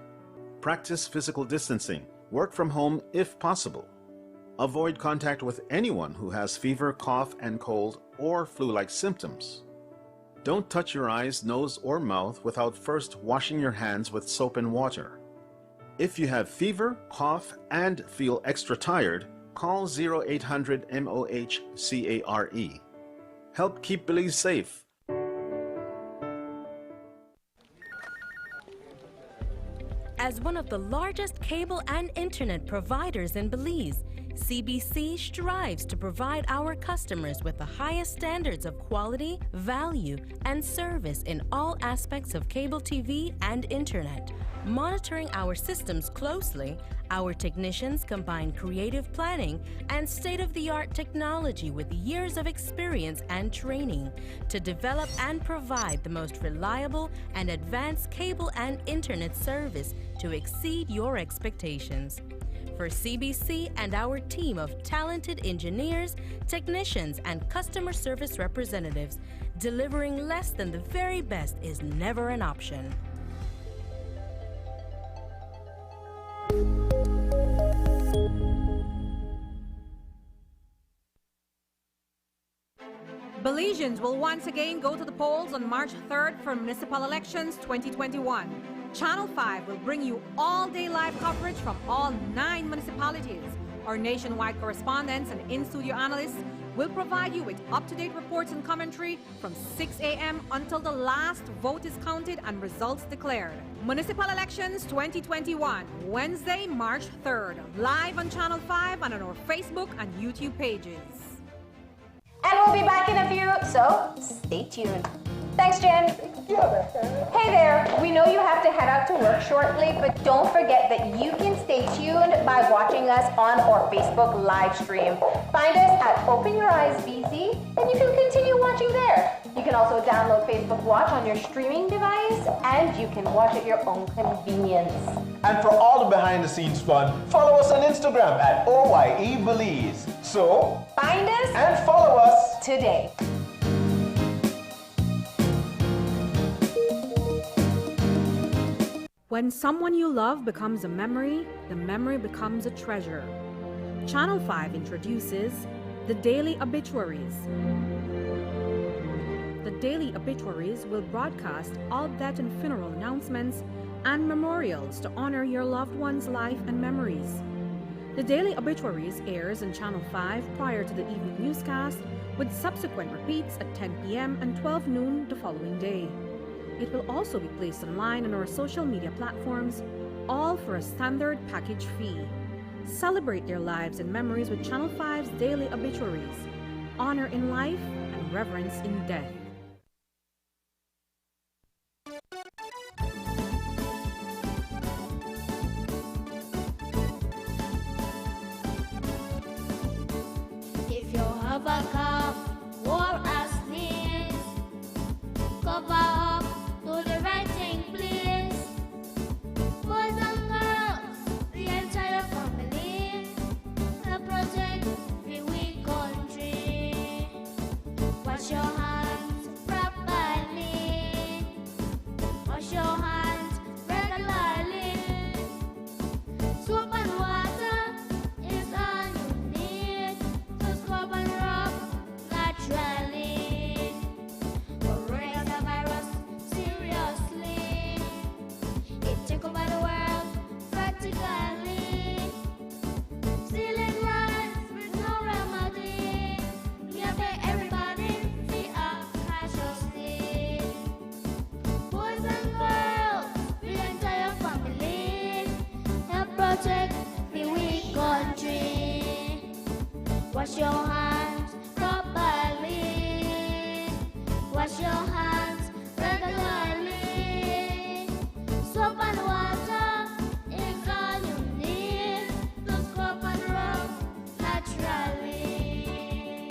Speaker 16: Practice physical distancing. Work from home if possible. Avoid contact with anyone who has fever, cough, and cold or flu-like symptoms. Don't touch your eyes, nose, or mouth without first washing your hands with soap and water. If you have fever, cough, and feel extra tired, call 0800-MOH-CARE. Help keep Belize safe.
Speaker 17: As one of the largest cable and internet providers in Belize, CBC strives to provide our customers with the highest standards of quality, value, and service in all aspects of cable TV and internet. Monitoring our systems closely, our technicians combine creative planning and state-of-the-art technology with years of experience and training to develop and provide the most reliable and advanced cable and internet service to exceed your expectations. For CBC and our team of talented engineers, technicians, and customer service representatives, delivering less than the very best is never an option.
Speaker 13: Belizeans will once again go to the polls on March 3rd for municipal elections 2021. Channel 5 will bring you all-day live coverage from all 9 municipalities. Our nationwide correspondents and in-studio analysts will provide you with up-to-date reports and commentary from 6 a.m. until the last vote is counted and results declared. Municipal Elections 2021, Wednesday, March 3rd, live on Channel 5 and on our Facebook and YouTube pages.
Speaker 18: And we'll be back in a few, so stay tuned. Thanks, Jen. Hey there, we know you have to head out to work shortly, but don't forget that you can stay tuned by watching us on our Facebook live stream. Find us at Open Your Eyes BC, and you can continue watching there. You can also download Facebook Watch on your streaming device, and you can watch at your own convenience.
Speaker 19: And for all the behind-the-scenes fun, follow us on Instagram at OYE Belize. So,
Speaker 18: find us
Speaker 19: and follow us
Speaker 18: today.
Speaker 13: When someone you love becomes a memory, the memory becomes a treasure. Channel 5 introduces the Daily Obituaries. The Daily Obituaries will broadcast all death and funeral announcements and memorials to honor your loved one's life and memories. The Daily Obituaries airs on Channel 5 prior to the evening newscast, with subsequent repeats at 10 p.m. and 12 noon the following day. It will also be placed online on our social media platforms, all for a standard package fee. Celebrate their lives and memories with Channel 5's Daily Obituaries. Honor in life and reverence in death.
Speaker 20: If you have a cough or a sneeze, cover up to the right thing, please. Boys and girls, the entire family, help protect the weak country. Wash your hands properly. Wash your hands regularly. Soap and water is all you need to scrub and rub naturally. Coronavirus, seriously, it took over the world practically. Stealing lives with no remedy. We have made everybody feel cautiously. Boys and girls, the entire family, help protect the weak country. Wash your hands properly. Wash your hands regularly. Soap and water is all you need to scrub and rub naturally.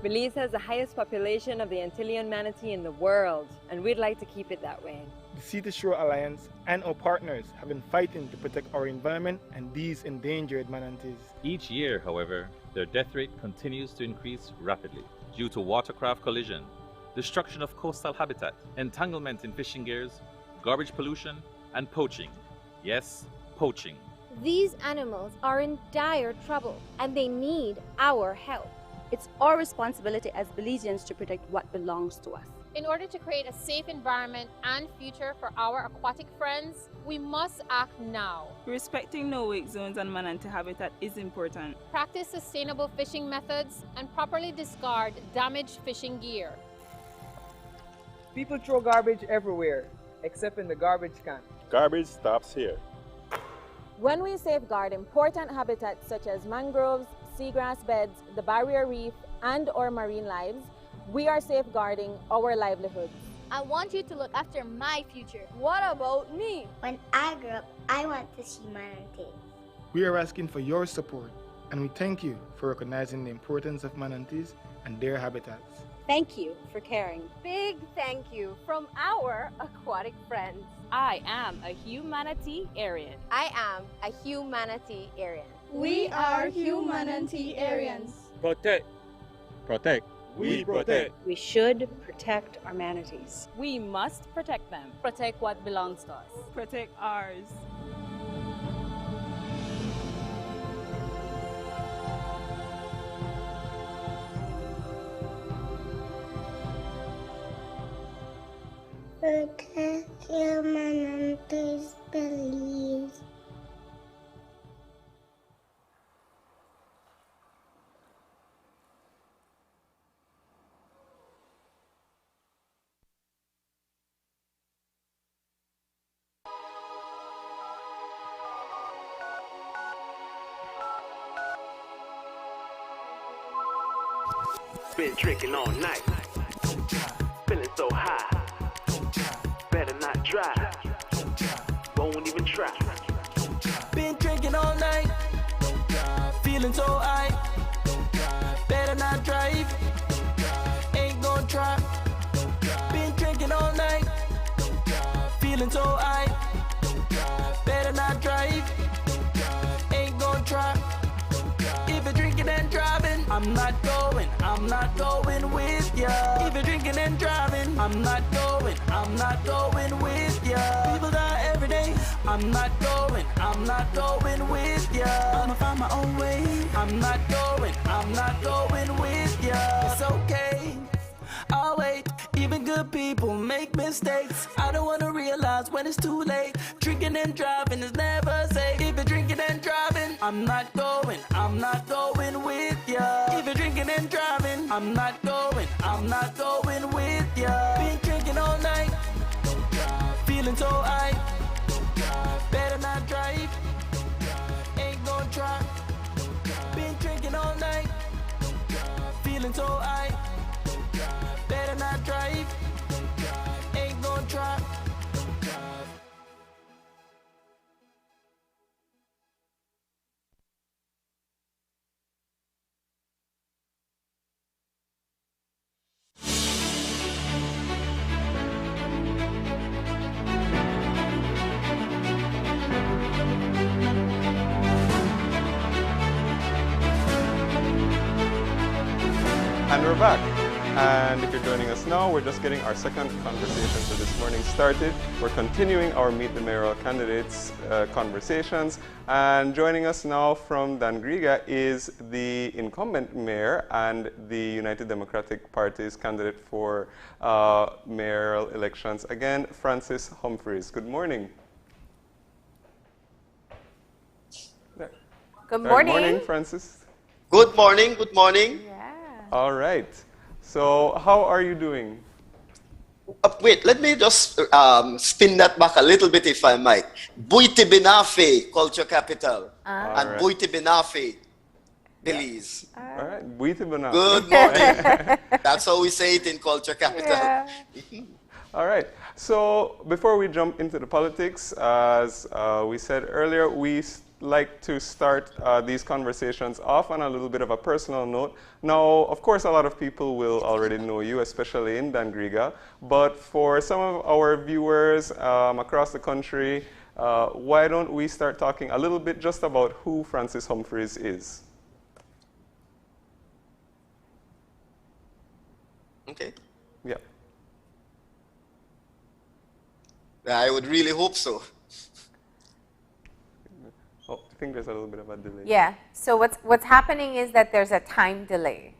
Speaker 21: Belize has the highest population of the Antillean manatee in the world, and we'd like to keep it that way.
Speaker 22: The Sea to Shore Alliance and our partners have been fighting to protect our environment and these endangered manatees.
Speaker 23: Each year, however, their death rate continues to increase rapidly due to watercraft collision, destruction of coastal habitat, entanglement in fishing gears, garbage pollution, and poaching. Yes, poaching.
Speaker 24: These animals are in dire trouble and they need our help.
Speaker 25: It's our responsibility as Belizeans to protect what belongs to us.
Speaker 26: In order to create a safe environment and future for our aquatic friends, we must act now.
Speaker 27: Respecting no-wake zones and manatee habitat is important.
Speaker 26: Practice sustainable fishing methods and properly discard damaged fishing gear.
Speaker 28: People throw garbage everywhere, except in the garbage can.
Speaker 29: Garbage stops here.
Speaker 21: When we safeguard important habitats such as mangroves, seagrass beds, the barrier reef, and our marine lives, we are safeguarding our livelihoods.
Speaker 24: I want you to look after my future.
Speaker 25: What about me?
Speaker 20: When I grow up, I want to see manatees.
Speaker 22: We are asking for your support, and we thank you for recognizing the importance of manatees and their habitats.
Speaker 25: Thank you for caring.
Speaker 24: Big thank you from our aquatic friends.
Speaker 30: I am a humanitarian.
Speaker 24: I am a humanitarian.
Speaker 25: We are humanitarians.
Speaker 29: Protect. Protect. We protect.
Speaker 25: We should protect our manatees.
Speaker 30: We must protect them.
Speaker 21: Protect what belongs to us.
Speaker 27: Protect ours.
Speaker 20: Protect your manatees, Belize.
Speaker 31: Been drinking all night, feeling so high. Better not drive, won't even try.
Speaker 32: Been drinking all night, feeling so high. Better not drive, ain't gon' try. Been drinking all night, feeling so high. Better not drive, ain't gon' try. If you're drinking and driving, I'm not going with ya. If you're drinking and driving, I'm not going with ya. People die every day, I'm not going with ya. I'ma find my own way, I'm not going with ya. It's okay, I'll wait. Even good people make mistakes. I don't wanna realize when it's too late. Drinking and driving is never safe. If you're drinking and driving, I'm not going with ya. If you're drinking and driving, I'm not going with ya. Been drinking all night, feeling so high. Better not drive, ain't gon' try. Been drinking all night, feeling so high. Better not drive, ain't gon' try.
Speaker 3: And we're back. And if you're joining us now, we're just getting our second conversation for this morning started. We're continuing our Meet the Mayoral Candidates conversations. And joining us now from Dangriga is the incumbent mayor and the United Democratic Party's candidate for mayoral elections. Again, Francis Humphreys. Good morning.
Speaker 2: Good morning.
Speaker 3: Good morning, Francis.
Speaker 33: Good morning, good morning.
Speaker 2: Yeah.
Speaker 3: All right. So how are you doing?
Speaker 33: Wait, let me just spin that back a little bit if I might. Buiti Binafe, culture capital. And
Speaker 3: right.
Speaker 33: Buiti Binafe, Belize.
Speaker 3: All right, Buiti Binafe.
Speaker 33: Good morning. That's how we say it in culture capital.
Speaker 2: Yeah.
Speaker 3: All right. So before we jump into the politics, as we said earlier, we like to start these conversations off on a little bit of a personal note. Now, of course, a lot of people will already know you, especially in Dangriga. But for some of our viewers across the country, why don't we start talking a little bit just about who Francis Humphreys is?
Speaker 33: Okay.
Speaker 3: Yeah.
Speaker 33: I would really hope so.
Speaker 3: Oh, I think there's a little bit of a delay.
Speaker 2: Yeah. So what's happening is that there's a time delay.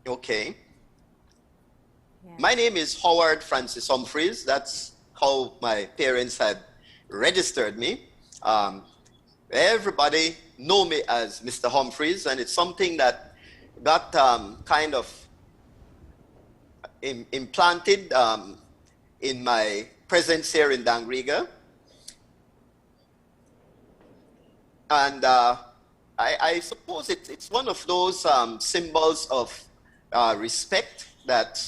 Speaker 33: Okay.
Speaker 2: Yeah.
Speaker 33: My name is Howard Francis Humphreys. That's how my parents had registered me. Everybody know me as Mr. Humphreys, and it's something that got kind of implanted in my presence here in Dangriga. And I suppose it's one of those symbols of respect that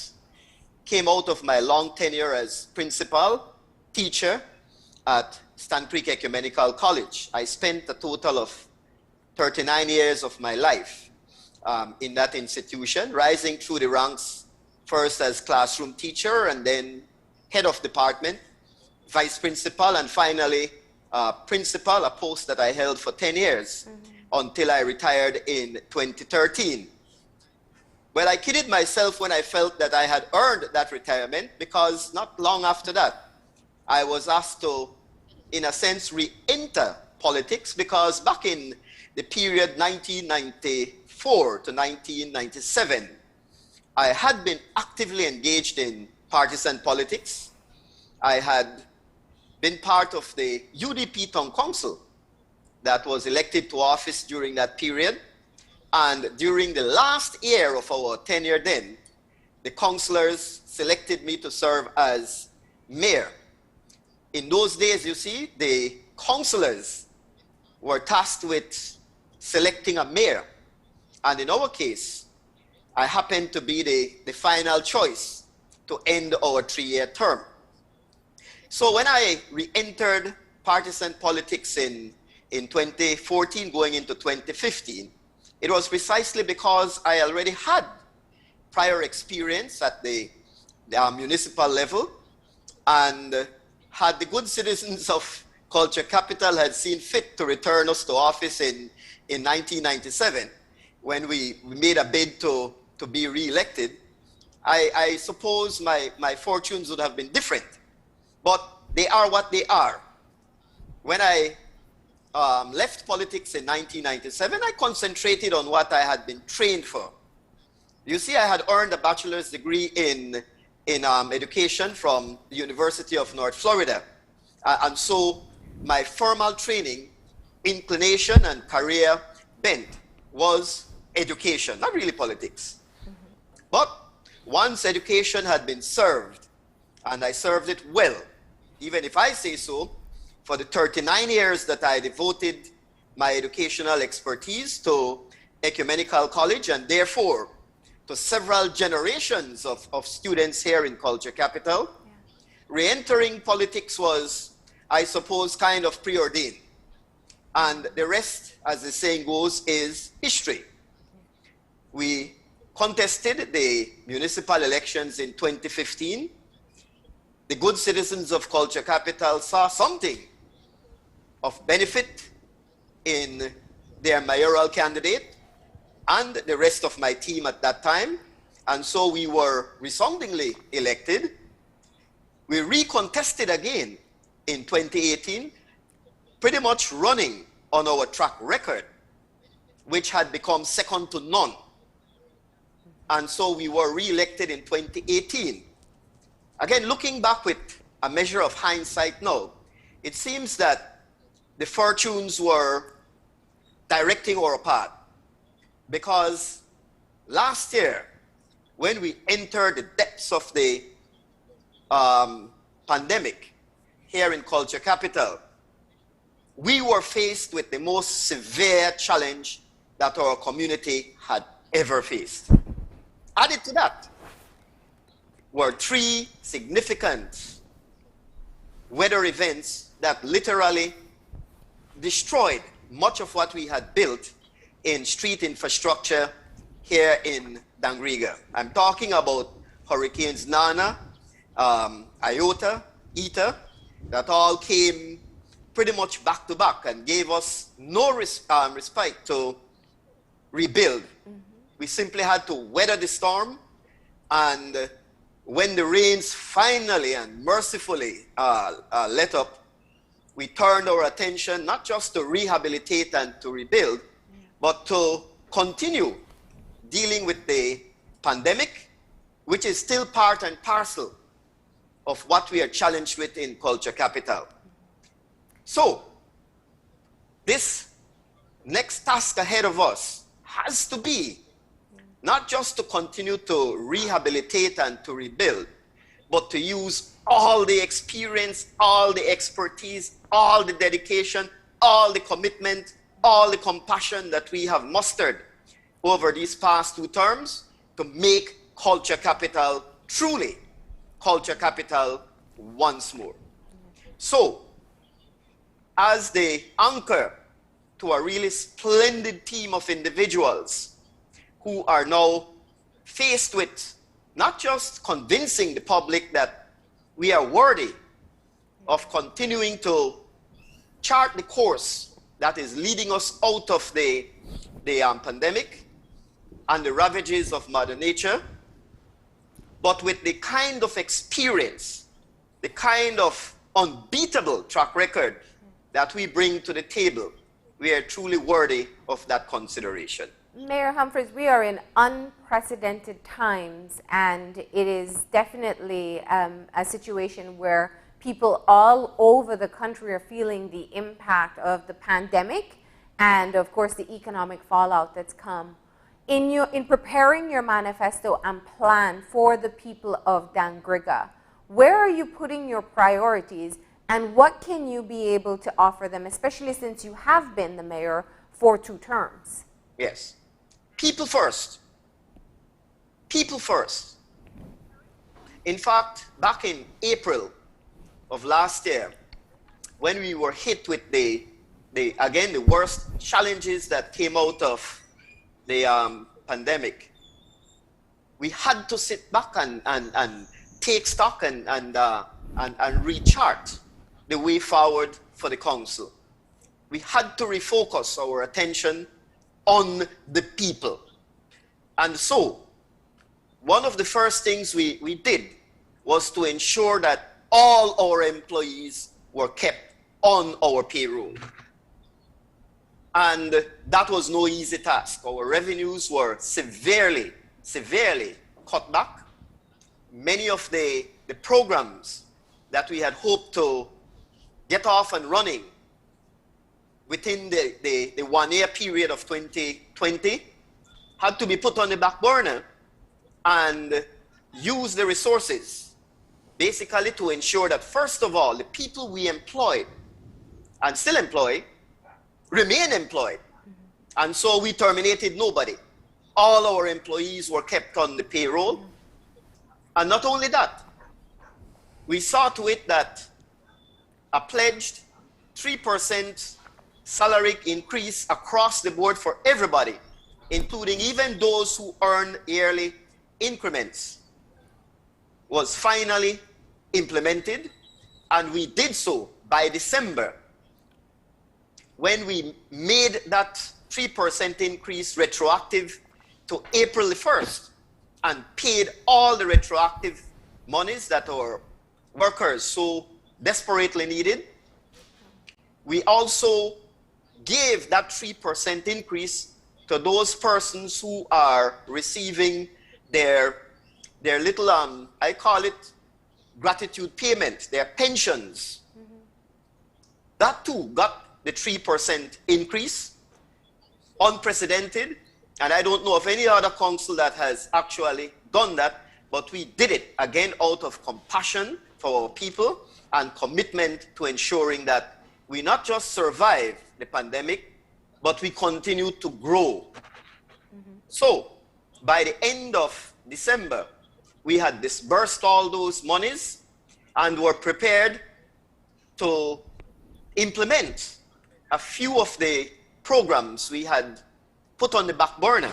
Speaker 33: came out of my long tenure as principal, teacher at Stan Creek Ecumenical College. I spent a total of 39 years of my life in that institution, rising through the ranks first as classroom teacher and then head of department, vice principal, and finally principal, a post that I held for 10 years until I retired in 2013. Well, I kidded myself when I felt that I had earned that retirement, because not long after that, I was asked to, in a sense, re-enter politics, because back in the period 1994 to 1997, I had been actively engaged in partisan politics. I had been part of the UDP Town Council that was elected to office during that period. And during the last year of our tenure then, the councillors selected me to serve as mayor. In those days, you see, the councillors were tasked with selecting a mayor. And in our case, I happened to be the final choice to end our 3-year term. So when I re-entered partisan politics in 2014 going into 2015, it was precisely because I already had prior experience at the municipal level, and had the good citizens of Culture Capital had seen fit to return us to office in 1997 when we made a bid to be re-elected. I suppose my fortunes would have been different, but they are what they are. When I left politics in 1997, I concentrated on what I had been trained for. You see, I had earned a bachelor's degree in education from the University of North Florida. And so my formal training, inclination, and career bent was education, not really politics. But once education had been served, and I served it well, even if I say so, for the 39 years that I devoted my educational expertise to Ecumenical College, and therefore to several generations of students here in Culture Capital, re-entering politics was, I suppose, kind of preordained. And the rest, as the saying goes, is history. We contested the municipal elections in 2015. The good citizens of Culture Capital saw something of benefit in their mayoral candidate and the rest of my team at that time. And so we were resoundingly elected. We recontested again in 2018, pretty much running on our track record, which had become second to none. And so we were re-elected in 2018. Again, looking back with a measure of hindsight now, it seems that the fortunes were directing our path, because last year, when we entered the depths of the pandemic here in Culture Capital, we were faced with the most severe challenge that our community had ever faced. Added to that, were 3 significant weather events that literally destroyed much of what we had built in street infrastructure here in Dangriga. I'm talking about Hurricanes Nana, Iota, Eta, that all came pretty much back to back and gave us no respite to rebuild. We simply had to weather the storm, and when the rains finally and mercifully let up, we turned our attention not just to rehabilitate and to rebuild, but to continue dealing with the pandemic, which is still part and parcel of what we are challenged with in Culture Capital. So, this next task ahead of us has to be not just to continue to rehabilitate and to rebuild, but to use all the experience, all the expertise, all the dedication, all the commitment, all the compassion that we have mustered over these past 2 terms to make Culture Capital truly Culture Capital once more. So, as the anchor to a really splendid team of individuals who are now faced with not just convincing the public that we are worthy of continuing to chart the course that is leading us out of the pandemic and the ravages of Mother Nature, but with the kind of experience, the kind of unbeatable track record that we bring to the table, we are truly worthy of that consideration.
Speaker 2: Mayor Humphreys, we are in unprecedented times, and it is definitely a situation where people all over the country are feeling the impact of the pandemic and, of course, the economic fallout that's come. In preparing your manifesto and plan for the people of Dangriga, where are you putting your priorities, and what can you be able to offer them, especially since you have been the mayor for 2 terms?
Speaker 33: Yes. People first. People first. In fact, back in April of last year, when we were hit with the worst challenges that came out of the pandemic, we had to sit back and take stock and rechart the way forward for the council. We had to refocus our attention on the people. And so, one of the first things we did was to ensure that all our employees were kept on our payroll. And that was no easy task. Our revenues were severely cut back. Many of the programs that we had hoped to get off and running within the 1-year period of 2020 had to be put on the back burner and use the resources basically to ensure that, first of all, the people we employed and still employ remain employed. And so we terminated nobody. All our employees were kept on the payroll. And not only that, we saw to it that a pledged 3% salary increase across the board for everybody, including even those who earn yearly increments, was finally implemented. And we did so by December, when we made that 3% increase retroactive to April the 1st and paid all the retroactive monies that our workers so desperately needed. We also gave that 3% increase to those persons who are receiving their little, I call it gratitude payment, their pensions. That too got the 3% increase, unprecedented, and I don't know of any other council that has actually done that, but we did it, again, out of compassion for our people and commitment to ensuring that we not just survive the pandemic, but we continue to grow. So, by the end of December, we had disbursed all those monies and were prepared to implement a few of the programs we had put on the back burner.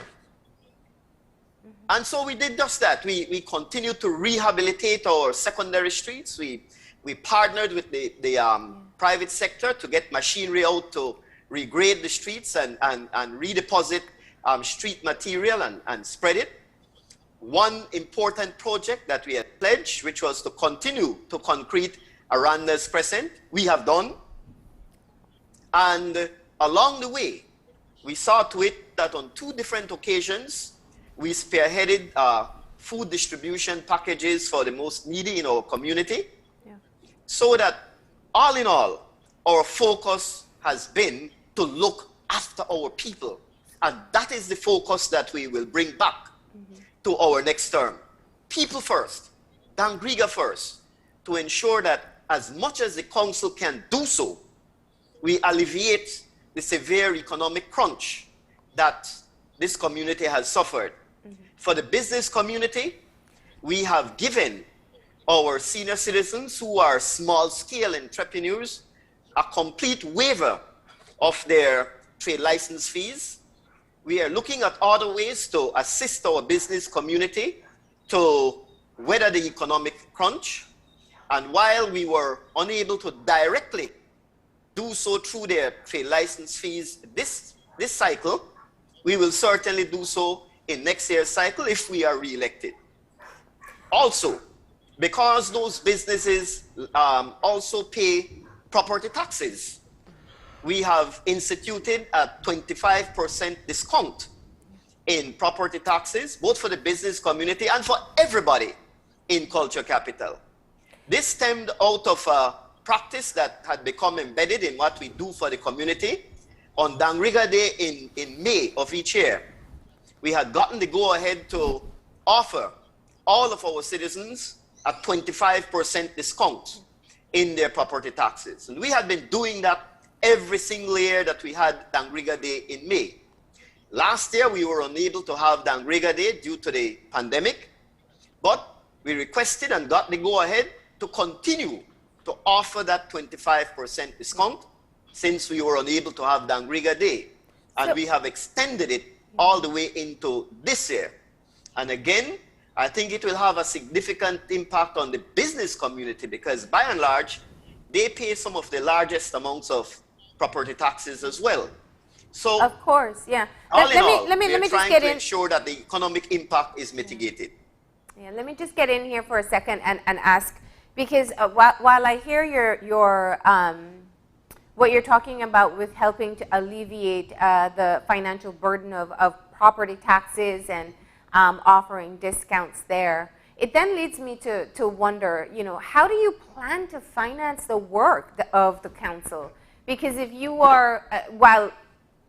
Speaker 33: And so we did just that. We continued to rehabilitate our secondary streets. We partnered with the private sector to get machinery out to regrade the streets and redeposit street material and spread it. One important project that we had pledged, which was to continue to concrete Aranda's Crescent, we have done. And along the way, we saw to it that on 2 different occasions, we spearheaded food distribution packages for the most needy in our community. Yeah. So that all in all, our focus has been to look after our people. And that is the focus that we will bring back to our next term. People first, Dangriga first, to ensure that as much as the council can do so, we alleviate the severe economic crunch that this community has suffered. For the business community, we have given our senior citizens who are small-scale entrepreneurs a complete waiver of their trade license fees. We are looking at other ways to assist our business community to weather the economic crunch. And while we were unable to directly do so through their trade license fees this cycle, we will certainly do so in next year's cycle if we are re-elected. Also, because those businesses also pay property taxes, we have instituted a 25% discount in property taxes, both for the business community and for everybody in Culture Capital. This stemmed out of a practice that had become embedded in what we do for the community. On Dangriga Day in May of each year, we had gotten the go-ahead to offer all of our citizens a 25% discount in their property taxes. And we had been doing that every single year that we had Dangriga Day in May. Last year, we were unable to have Dangriga Day due to the pandemic, but we requested and got the go-ahead to continue to offer that 25% discount since we were unable to have Dangriga Day. And we have extended it all the way into this year. And again, I think it will have a significant impact on the business community because by and large, they pay some of the largest amounts of property taxes as well. So,
Speaker 2: of course, yeah.
Speaker 33: All in all,
Speaker 2: let me
Speaker 33: we're
Speaker 2: just
Speaker 33: trying
Speaker 2: get
Speaker 33: to
Speaker 2: in.
Speaker 33: ensure that the economic impact is mitigated.
Speaker 2: Yeah, let me just get in here for a second and ask, because while I hear your what you're talking about with helping to alleviate the financial burden of property taxes and offering discounts there, it then leads me to wonder, how do you plan to finance the work of the council? Because if you are, while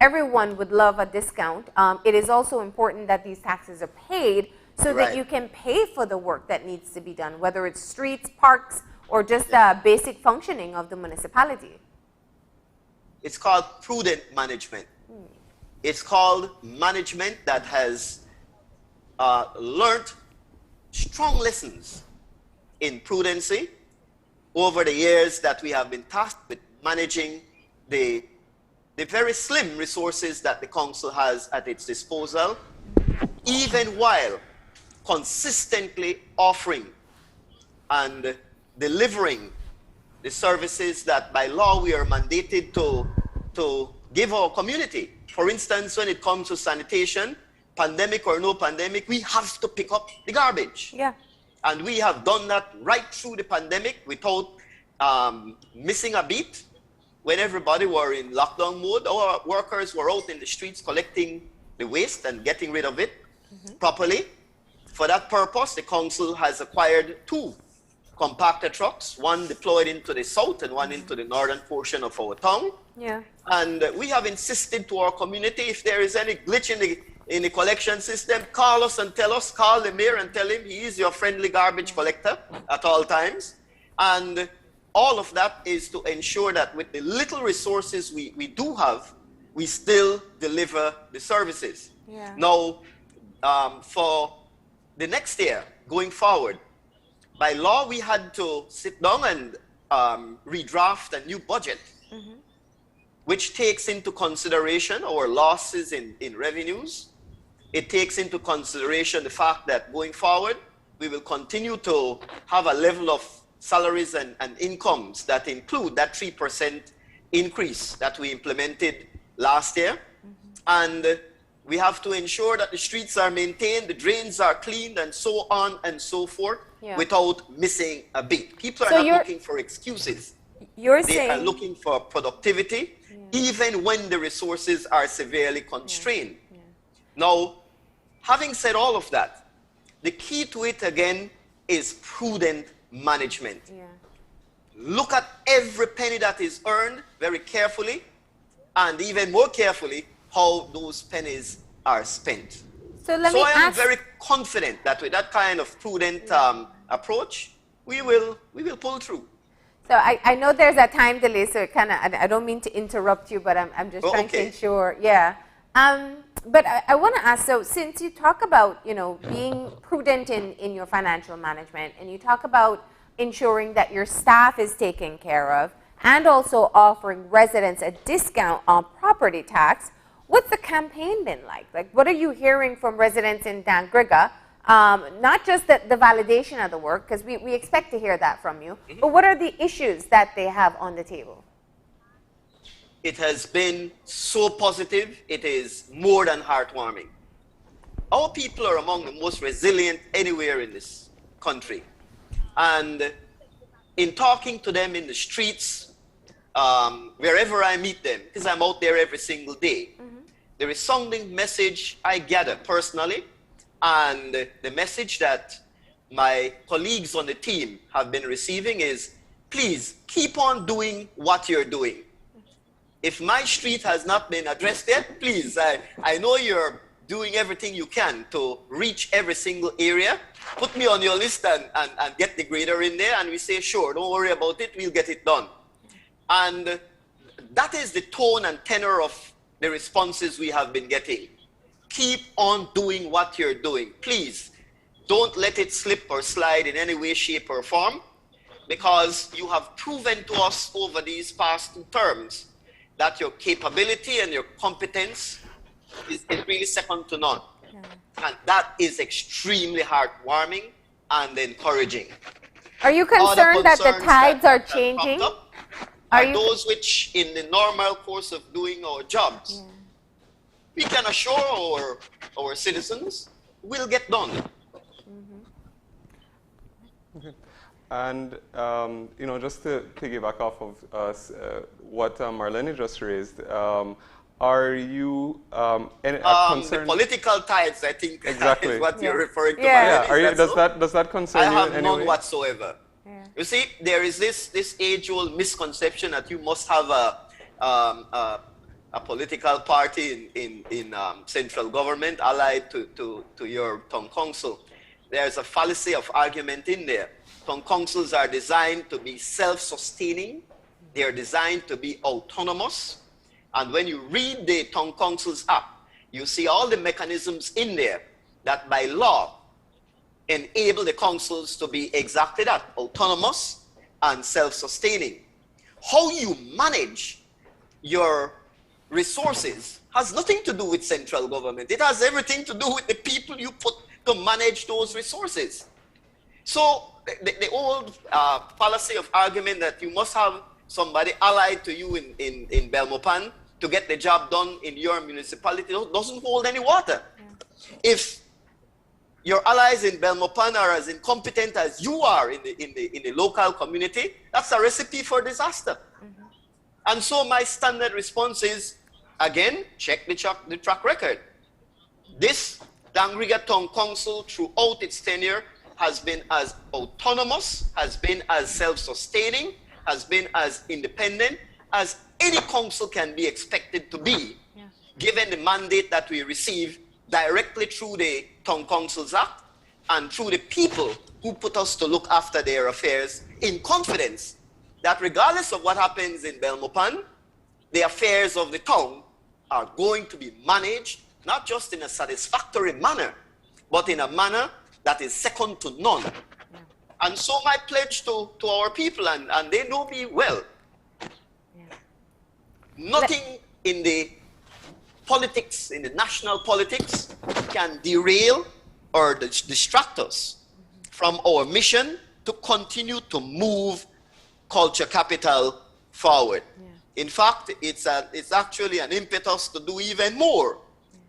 Speaker 2: everyone would love a discount, it is also important that these taxes are paid so that you can pay for the work that needs to be done, whether it's streets, parks, or just basic functioning of the municipality.
Speaker 33: It's called prudent management. It's called management that has learned strong lessons in prudency over the years that we have been tasked with managing the very slim resources that the council has at its disposal, even while consistently offering and delivering the services that by law we are mandated to give our community. For instance, when it comes to sanitation, pandemic or no pandemic, we have to pick up the garbage.
Speaker 2: Yeah.
Speaker 33: And we have done that right through the pandemic without missing a beat. When everybody were in lockdown mode, our workers were out in the streets collecting the waste and getting rid of it properly. For that purpose, the council has acquired 2 compactor trucks, one deployed into the south and one into the northern portion of our town.
Speaker 2: Yeah.
Speaker 33: And we have insisted to our community, if there is any glitch in the collection system, call us and tell us, call the mayor and tell him he is your friendly garbage collector at all times. And all of that is to ensure that with the little resources we do have, we still deliver the services.
Speaker 2: Yeah.
Speaker 33: Now, for the next year, going forward. By law, we had to sit down and redraft a new budget, which takes into consideration our losses in revenues. It takes into consideration the fact that going forward, we will continue to have a level of salaries and incomes that include that 3% increase that we implemented last year. And we have to ensure that the streets are maintained, the drains are cleaned, and so on and so forth, without missing a beat. People are not looking for excuses. They are looking for productivity, even when the resources are severely constrained. Now, having said all of that, the key to it again is prudent management. Look at every penny that is earned very carefully, and even more carefully, how those pennies are spent.
Speaker 2: So
Speaker 33: I am very confident that with that kind of prudent approach, we will pull through.
Speaker 2: So I know there's a time delay, so I don't mean to interrupt you, but I'm just trying to ensure, but I want to ask, so since you talk about, being prudent in your financial management, and you talk about ensuring that your staff is taken care of, and also offering residents a discount on property tax, what's the campaign been like? Like, what are you hearing from residents in Dangriga? Not just the validation of the work, because we expect to hear that from you, but what are the issues that they have on the table?
Speaker 33: It has been so positive, it is more than heartwarming. Our people are among the most resilient anywhere in this country. And in talking to them in the streets, wherever I meet them, because I'm out there every single day, the resounding message I gather personally, and the message that my colleagues on the team have been receiving is, please keep on doing what you're doing. If my street has not been addressed yet, please, I know you're doing everything you can to reach every single area. Put me on your list and get the grader in there, and we say, sure, don't worry about it, we'll get it done. And that is the tone and tenor of the responses we have been getting. Keep on doing what you're doing. Please, don't let it slip or slide in any way, shape, or form, because you have proven to us over these past 2 terms that your capability and your competence is really second to none. And that is extremely heartwarming and encouraging.
Speaker 2: Are you concerned that the tides are changing?
Speaker 33: Are those which, in the normal course of doing our jobs, we can assure our citizens will get done.
Speaker 3: And just to piggyback off of what Marlene just raised, are you concerned?
Speaker 33: The political tides, I think,
Speaker 3: exactly.
Speaker 33: is what you're referring to.
Speaker 3: Does that concern you in any way?
Speaker 33: I have none whatsoever. You see, there is this age-old misconception that you must have a political party in central government allied to your town council. There's a fallacy of argument in there. Town councils are designed to be self-sustaining. They are designed to be autonomous. And when you read the Town Councils Act, you see all the mechanisms in there that by law enable the councils to be exactly that, autonomous and self-sustaining. How you manage your resources has nothing to do with central government. It has everything to do with the people you put to manage those resources. So the old fallacy of argument that you must have somebody allied to you in Belmopan to get the job done in your municipality doesn't hold any water. If your allies in Belmopan are as incompetent as you are in the local community, that's a recipe for disaster. And so my standard response is, again, check the track record. This Dangriga Town Council, throughout its tenure, has been as autonomous, has been as self-sustaining, has been as independent as any council can be expected to be, given the mandate that we receive directly through the Town Councils Act and through the people who put us to look after their affairs in confidence that regardless of what happens in Belmopan, the affairs of the town are going to be managed not just in a satisfactory manner, but in a manner that is second to none. And so my pledge to our people, and they know me well, nothing in the politics, in the national politics, can derail or distract us from our mission to continue to move culture capital forward. In fact, it's actually an impetus to do even more,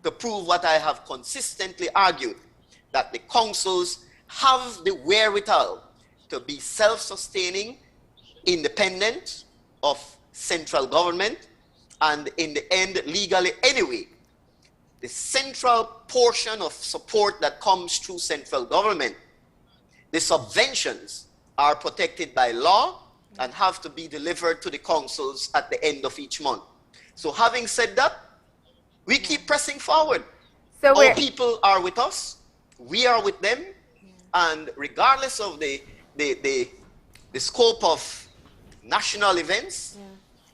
Speaker 33: to prove what I have consistently argued, that the councils have the wherewithal to be self-sustaining, independent of central government, and in the end, legally anyway. The central portion of support that comes through central government, the subventions are protected by law and have to be delivered to the councils at the end of each month. So having said that, we keep pressing forward. So our people are with us, we are with them, and regardless of the scope of national events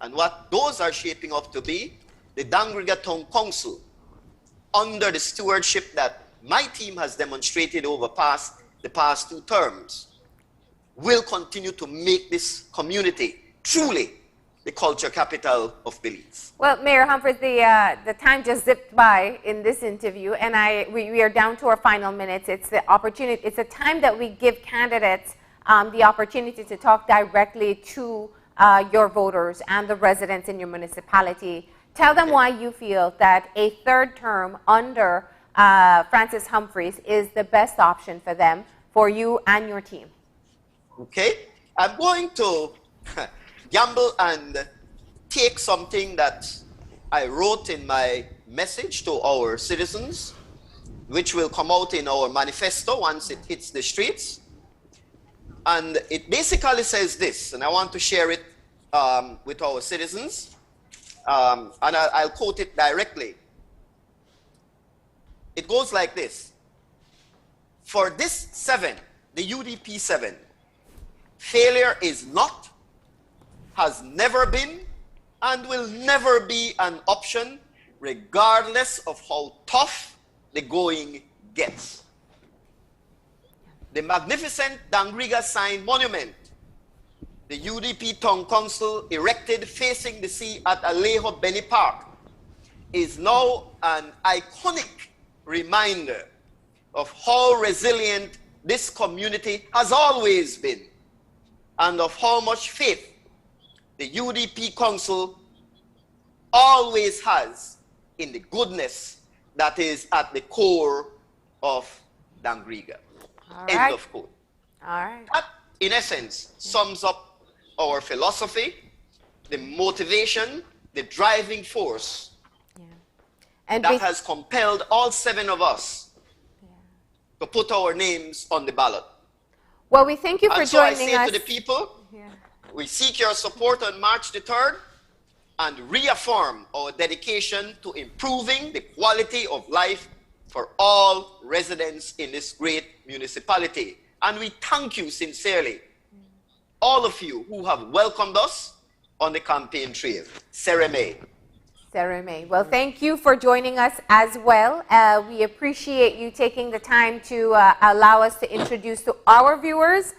Speaker 33: and what those are shaping up to be, the Dangriga Town Council, under the stewardship that my team has demonstrated over the past 2 terms, will continue to make this community truly the culture capital of Belize.
Speaker 2: Well, Mayor Humphreys, the time just zipped by in this interview, and we are down to our final minutes. It's the opportunity. It's a time that we give candidates the opportunity to talk directly to your voters and the residents in your municipality. Tell them why you feel that a 3rd term under Francis Humphreys is the best option for them, for you and your team.
Speaker 33: Okay, I'm going to gamble and take something that I wrote in my message to our citizens, which will come out in our manifesto once it hits the streets. And it basically says this, and I want to share it with our citizens, and I'll quote it directly. It goes like this: for this 7, the UDP 7, failure is not, has never been, and will never be an option, regardless of how tough the going gets. The magnificent Dangriga sign monument the UDP Town Council erected facing the sea at Alejo Beni Park is now an iconic reminder of how resilient this community has always been, and of how much faith the UDP Council always has in the goodness that is at the core of Dangriga. End of quote.
Speaker 2: All right.
Speaker 33: That, in essence, sums up our philosophy, the motivation, the driving force and that has compelled all 7 of us to put our names on the ballot.
Speaker 2: Well, we thank you for joining us.
Speaker 33: So I say to the people, we seek your support on March the 3rd and reaffirm our dedication to improving the quality of life for all residents in this great municipality. And we thank you sincerely, all of you who have welcomed us on the campaign trail. Sereme.
Speaker 2: Sereme. Well, thank you for joining us as well. We appreciate you taking the time to allow us to introduce to our viewers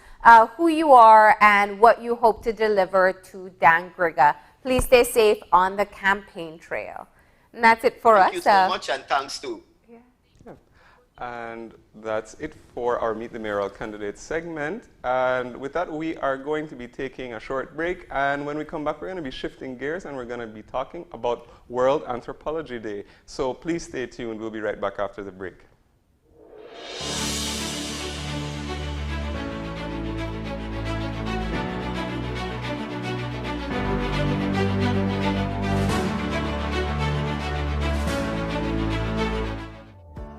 Speaker 2: who you are and what you hope to deliver to Dangriga. Please stay safe on the campaign trail. And that's it for us.
Speaker 33: Thank you so much, and thanks too.
Speaker 3: And that's it for our Meet the Mayoral Candidate segment. And with that, we are going to be taking a short break. And when we come back, we're going to be shifting gears and we're going to be talking about World Anthropology Day. So please stay tuned. We'll be right back after the break.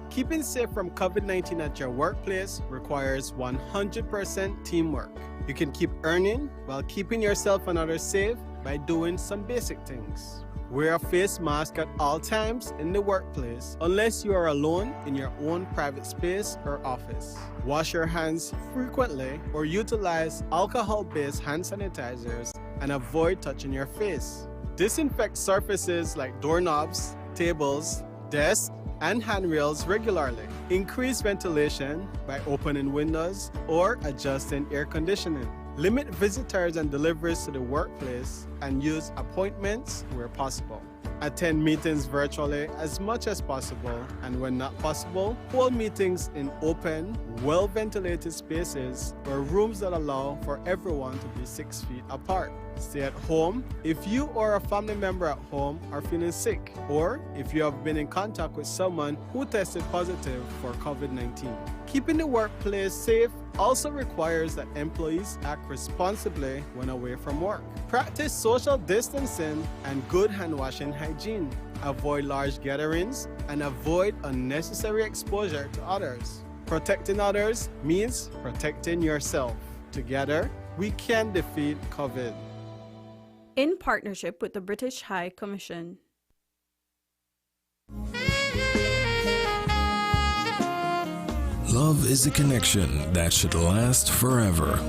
Speaker 1: Keeping safe from COVID-19 at your workplace requires 100% teamwork. You can keep earning while keeping yourself and others safe by doing some basic things. Wear a face mask at all times in the workplace unless you are alone in your own private space or office. Wash your hands frequently or utilize alcohol-based hand sanitizers and avoid touching your face. Disinfect surfaces like doorknobs, tables, desks, and handrails regularly. Increase ventilation by opening windows or adjusting air conditioning. Limit visitors and deliveries to the workplace and use appointments where possible. Attend meetings virtually as much as possible, and when not possible, hold meetings in open, well-ventilated spaces or rooms that allow for everyone to be 6 feet apart. Stay at home if you or a family member at home are feeling sick, or if you have been in contact with someone who tested positive for COVID-19. Keeping the workplace safe also requires that employees act responsibly when away from work. Practice social distancing and good hand washing hygiene. Avoid large gatherings and avoid unnecessary exposure to others. Protecting others means protecting yourself. Together, we can defeat COVID.
Speaker 27: In partnership with the British High Commission.
Speaker 4: Love is a connection that should last forever.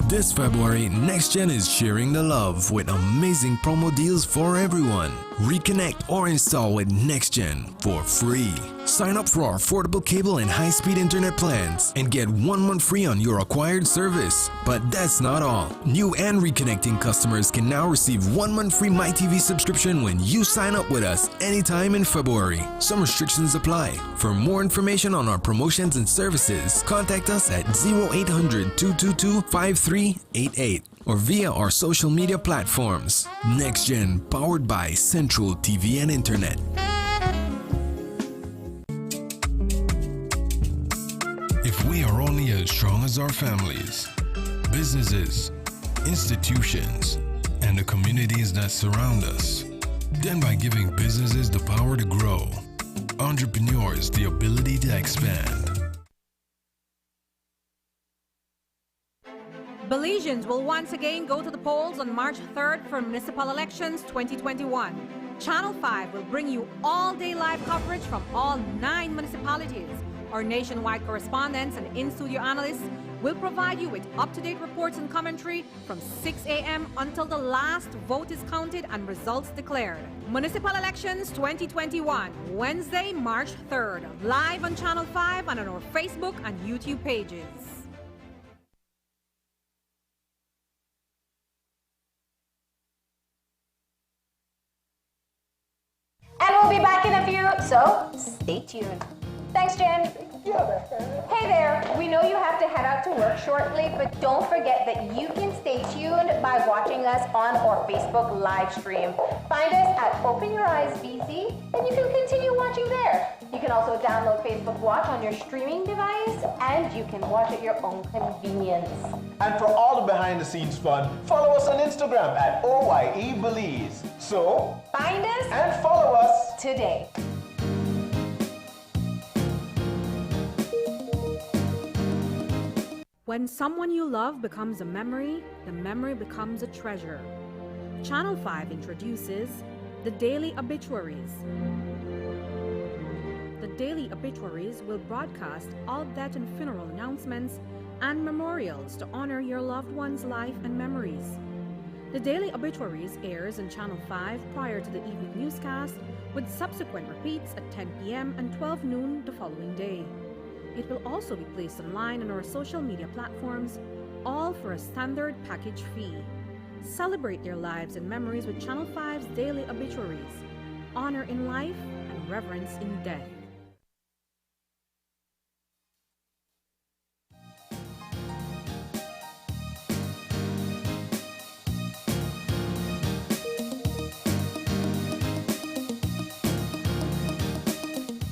Speaker 4: This February, NextGen is sharing the love with amazing promo deals for everyone. Reconnect or install with NextGen for free. Sign up for our affordable cable and high-speed internet plans and get 1 month free on your acquired service. But that's not all. New and reconnecting customers can now receive 1 month free MyTV subscription when you sign up with us anytime in February. Some restrictions apply. For more information on our promotions and services, contact us at 0800-222-5388 or via our social media platforms. NextGen, powered by Central TV and Internet. If we are only as strong as our families, businesses, institutions, and the communities that surround us, then by giving businesses the power to grow, entrepreneurs the ability to expand.
Speaker 13: Belizeans will once again go to the polls on March 3rd for municipal elections 2021. Channel 5 will bring you all-day live coverage from all 9 municipalities. Our nationwide correspondents and in-studio analysts will provide you with up-to-date reports and commentary from 6 a.m. until the last vote is counted and results declared. Municipal Elections 2021, Wednesday, March 3rd, live on Channel 5 and on our Facebook and YouTube pages.
Speaker 18: And we'll be back in a few, so stay tuned. Thanks, Jen. Hey there, we know you have to head out to work shortly, but don't forget that you can stay tuned by watching us on our Facebook live stream. Find us at Open Your Eyes BC, and you can continue watching there. You can also download Facebook Watch on your streaming device, and you can watch at your own convenience.
Speaker 19: And for all the behind-the-scenes fun, follow us on Instagram at OYE Belize. So,
Speaker 18: find us
Speaker 19: and follow us
Speaker 18: today.
Speaker 13: When someone you love becomes a memory, the memory becomes a treasure. Channel 5 introduces the Daily Obituaries. The Daily Obituaries will broadcast all death and funeral announcements and memorials to honor your loved one's life and memories. The Daily Obituaries airs on Channel 5 prior to the evening newscast, with subsequent repeats at 10 p.m. and 12 noon the following day. It will also be placed online on our social media platforms, all for a standard package fee. Celebrate your lives and memories with Channel 5's Daily Obituaries. Honor in life and reverence in death.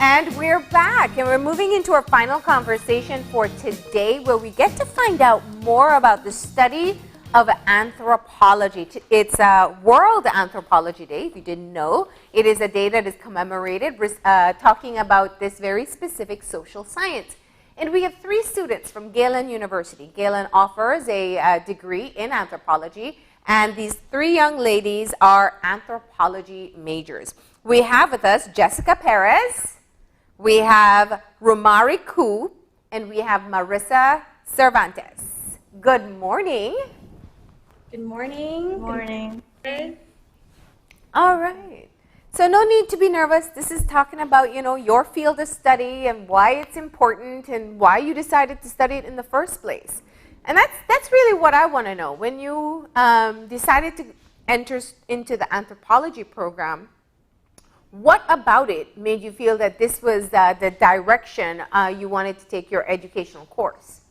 Speaker 2: And we're back, and we're moving into our final conversation for today, where we get to find out more about the study of anthropology. It's World Anthropology Day, if you didn't know. It is a day that is commemorated talking about this very specific social science. And we have 3 students from Galen University. Galen offers a degree in anthropology, and these 3 young ladies are anthropology majors. We have with us Jessica Perez, we have Romari Koo, and we have Marissa Cervantes. Good morning.
Speaker 24: Good morning.
Speaker 27: Good morning.
Speaker 2: All right. So no need to be nervous. This is talking about, you know, your field of study and why it's important and why you decided to study it in the first place. And that's really what I want to know. When you decided to enter into the anthropology program, what about it made you feel that this was the direction you wanted to take your educational course?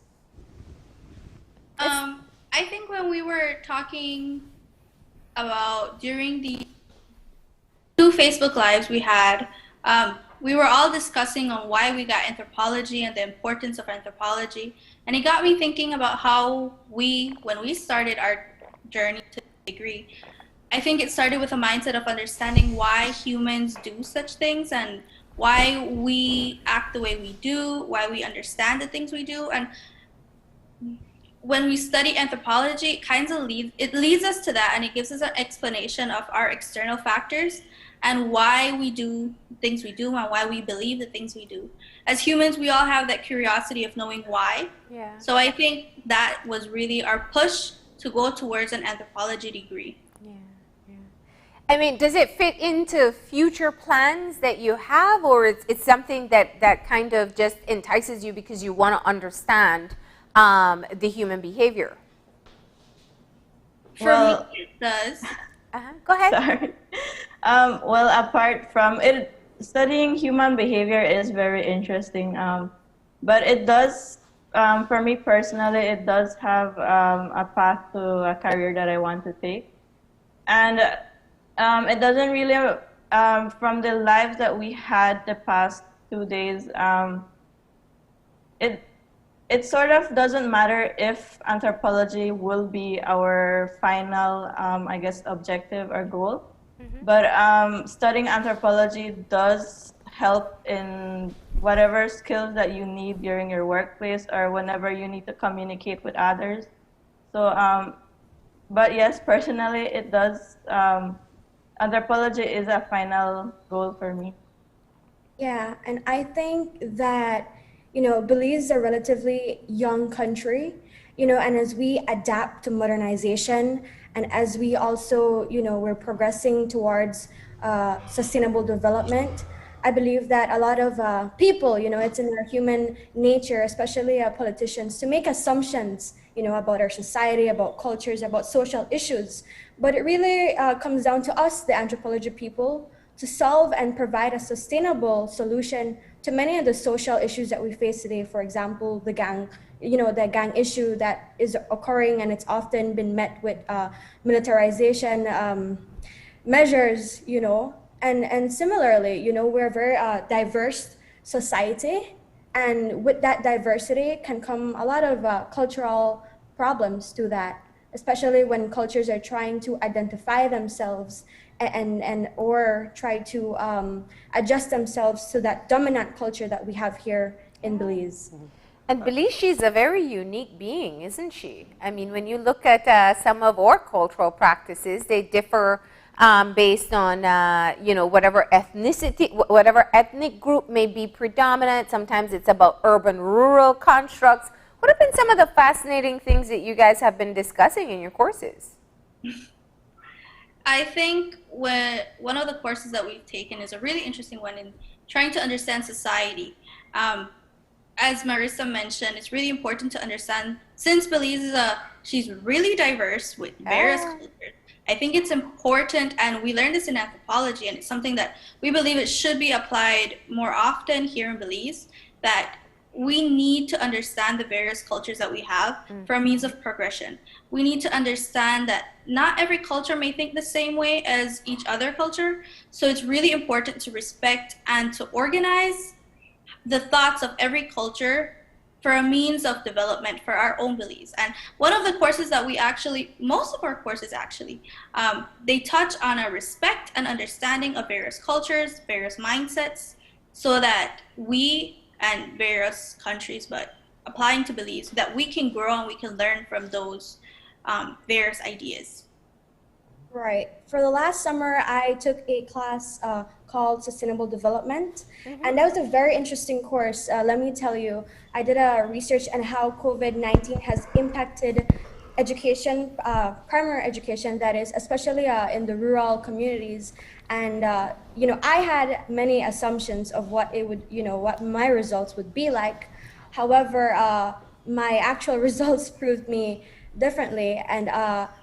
Speaker 5: I think when we were talking about during the 2 Facebook Lives we had, we were all discussing on why we got anthropology and the importance of anthropology. And it got me thinking about how when we started our journey to the degree, I think it started with a mindset of understanding why humans do such things and why we act the way we do, why we understand the things we do. And when we study anthropology, it leads us to that, and it gives us an explanation of our external factors and why we do things we do and why we believe the things we do. As humans, we all have that curiosity of knowing why.
Speaker 2: Yeah.
Speaker 5: So I think that was really our push to go towards an anthropology degree.
Speaker 2: I mean, does it fit into future plans that you have, or it's something that kind of just entices you because you want to understand the human behavior?
Speaker 5: For me, it does.
Speaker 2: Go ahead.
Speaker 6: Sorry. Well, apart from it, studying human behavior is very interesting. But it does, for me personally, it does have a path to a career that I want to take. And it doesn't really, from the lives that we had the past 2 days, it sort of doesn't matter if anthropology will be our final, I guess, objective or goal. But studying anthropology does help in whatever skills that you need during your workplace or whenever you need to communicate with others. So, but yes, personally, it does. Anthropology is a final goal for me.
Speaker 7: Yeah, and I think that, you know, Belize is a relatively young country, you know, and as we adapt to modernization and as we also, you know, we're progressing towards sustainable development, I believe that a lot of people, you know, it's in our human nature, especially politicians, to make assumptions, you know, about our society, about cultures, about social issues. But it really comes down to us, the anthropology people, to solve and provide a sustainable solution to many of the social issues that we face today. For example, the gang, you know, the gang issue that is occurring, and it's often been met with militarization measures, you know. And similarly, you know, we're a very diverse society, and with that diversity can come a lot of cultural problems to that, especially when cultures are trying to identify themselves and or try to adjust themselves to that dominant culture that we have here in Belize.
Speaker 2: And Belize, she's a very unique being, isn't she? I mean, when you look at some of our cultural practices, they differ based on, you know, whatever ethnicity, whatever ethnic group may be predominant. Sometimes it's about urban-rural constructs. What have been some of the fascinating things that you guys have been discussing in your courses?
Speaker 5: I think one of the courses that we've taken is a really interesting one in trying to understand society. As Marissa mentioned, it's really important to understand, since Belize is she's really diverse with various cultures. I think it's important, and we learned this in anthropology, and it's something that we believe it should be applied more often here in Belize, that we need to understand the various cultures that we have for a means of progression. We need to understand that not every culture may think the same way as each other culture, so it's really important to respect and to organize the thoughts of every culture for a means of development for our own beliefs. And one of the courses that we actually, most of our courses actually, they touch on a respect and understanding of various cultures, various mindsets, so that we and various countries, but applying to Belize, so that we can grow and we can learn from those various ideas.
Speaker 7: Right. For the last summer, I took a class called Sustainable Development, and that was a very interesting course. Let me tell you, I did a research on how COVID-19 has impacted education, primary education, that is, especially in the rural communities. And, I had many assumptions of what it would, what my results would be like. However, my actual results proved me differently. And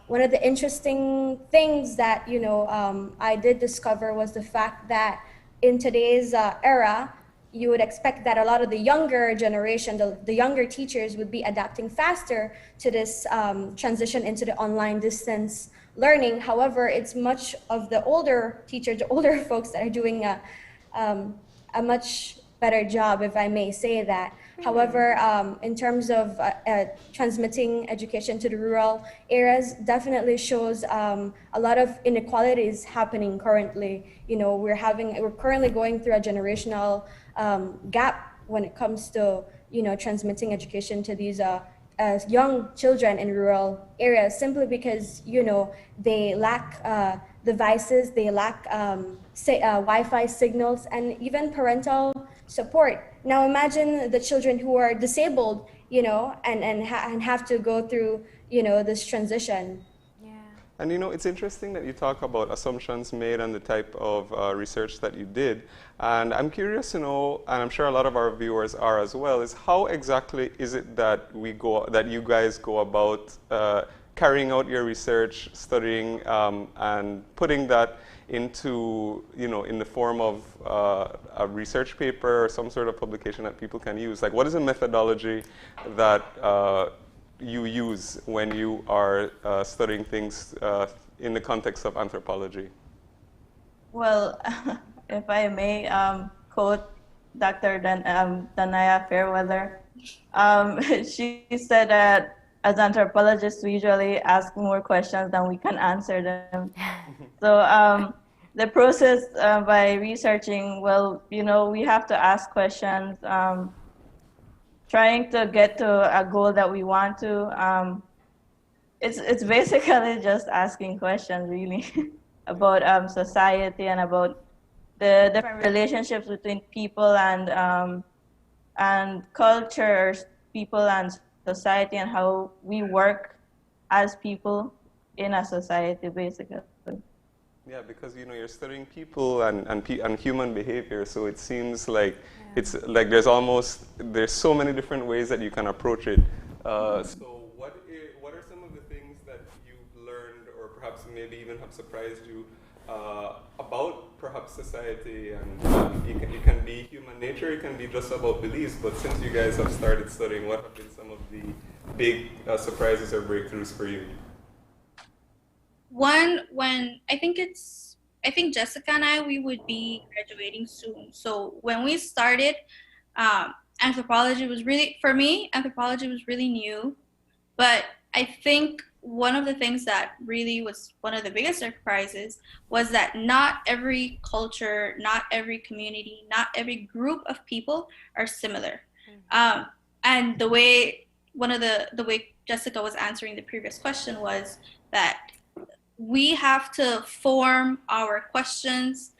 Speaker 7: one of the interesting things that, I did discover was the fact that in today's era, you would expect that a lot of the younger generation, the younger teachers would be adapting faster to this transition into the online distance learning. However, it's much of the older teachers, the older folks that are doing a much better job, if I may say that. However, in terms of transmitting education to the rural areas, definitely shows a lot of inequalities happening currently. We're currently going through a generational gap when it comes to transmitting education to these young children in rural areas, simply because they lack devices, they lack Wi-Fi signals, and even parental support. Now imagine the children who are disabled, and have to go through this transition.
Speaker 3: And it's interesting that you talk about assumptions made and the type of research that you did. And I'm curious to know, and I'm sure a lot of our viewers are as well, is how exactly is it that you guys go about carrying out your research, studying, and putting that into, in the form of a research paper or some sort of publication that people can use? Like, what is the methodology that you use when you are studying things in the context of anthropology?
Speaker 6: Well, if I may quote Dr. Danaya Fairweather, she said that as anthropologists, we usually ask more questions than we can answer them. So the process by researching, we have to ask questions, trying to get to a goal that we want to. It's basically just asking questions, really, about society and about the different relationships between people and cultures, people and society, and how we work as people in a society, basically.
Speaker 3: Yeah, because you're studying people and human behavior, so it seems like it's like there's so many different ways that you can approach it. So what are some of the things that you've learned, or perhaps maybe even have surprised you about perhaps society? And it can be human nature, it can be just about beliefs. But since you guys have started studying, what have been some of the big surprises or breakthroughs for you?
Speaker 5: One, I think Jessica and I, we would be graduating soon. So when we started, anthropology was really new. But I think one of the things that really was one of the biggest surprises was that not every culture, not every community, not every group of people are similar. And the way Jessica was answering the previous question was that we have to form our questions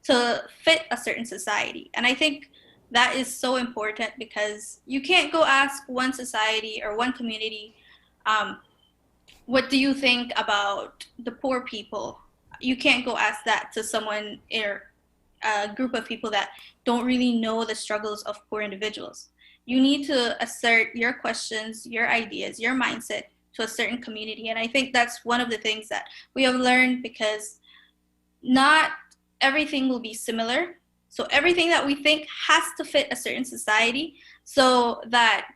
Speaker 5: to fit a certain society. And I think that is so important, because you can't go ask one society or one community, what do you think about the poor people? You can't go ask that to someone or a group of people that don't really know the struggles of poor individuals. You need to assert your questions, your ideas, your mindset to a certain community. And I think that's one of the things that we have learned, because not everything will be similar. So everything that we think has to fit a certain society so that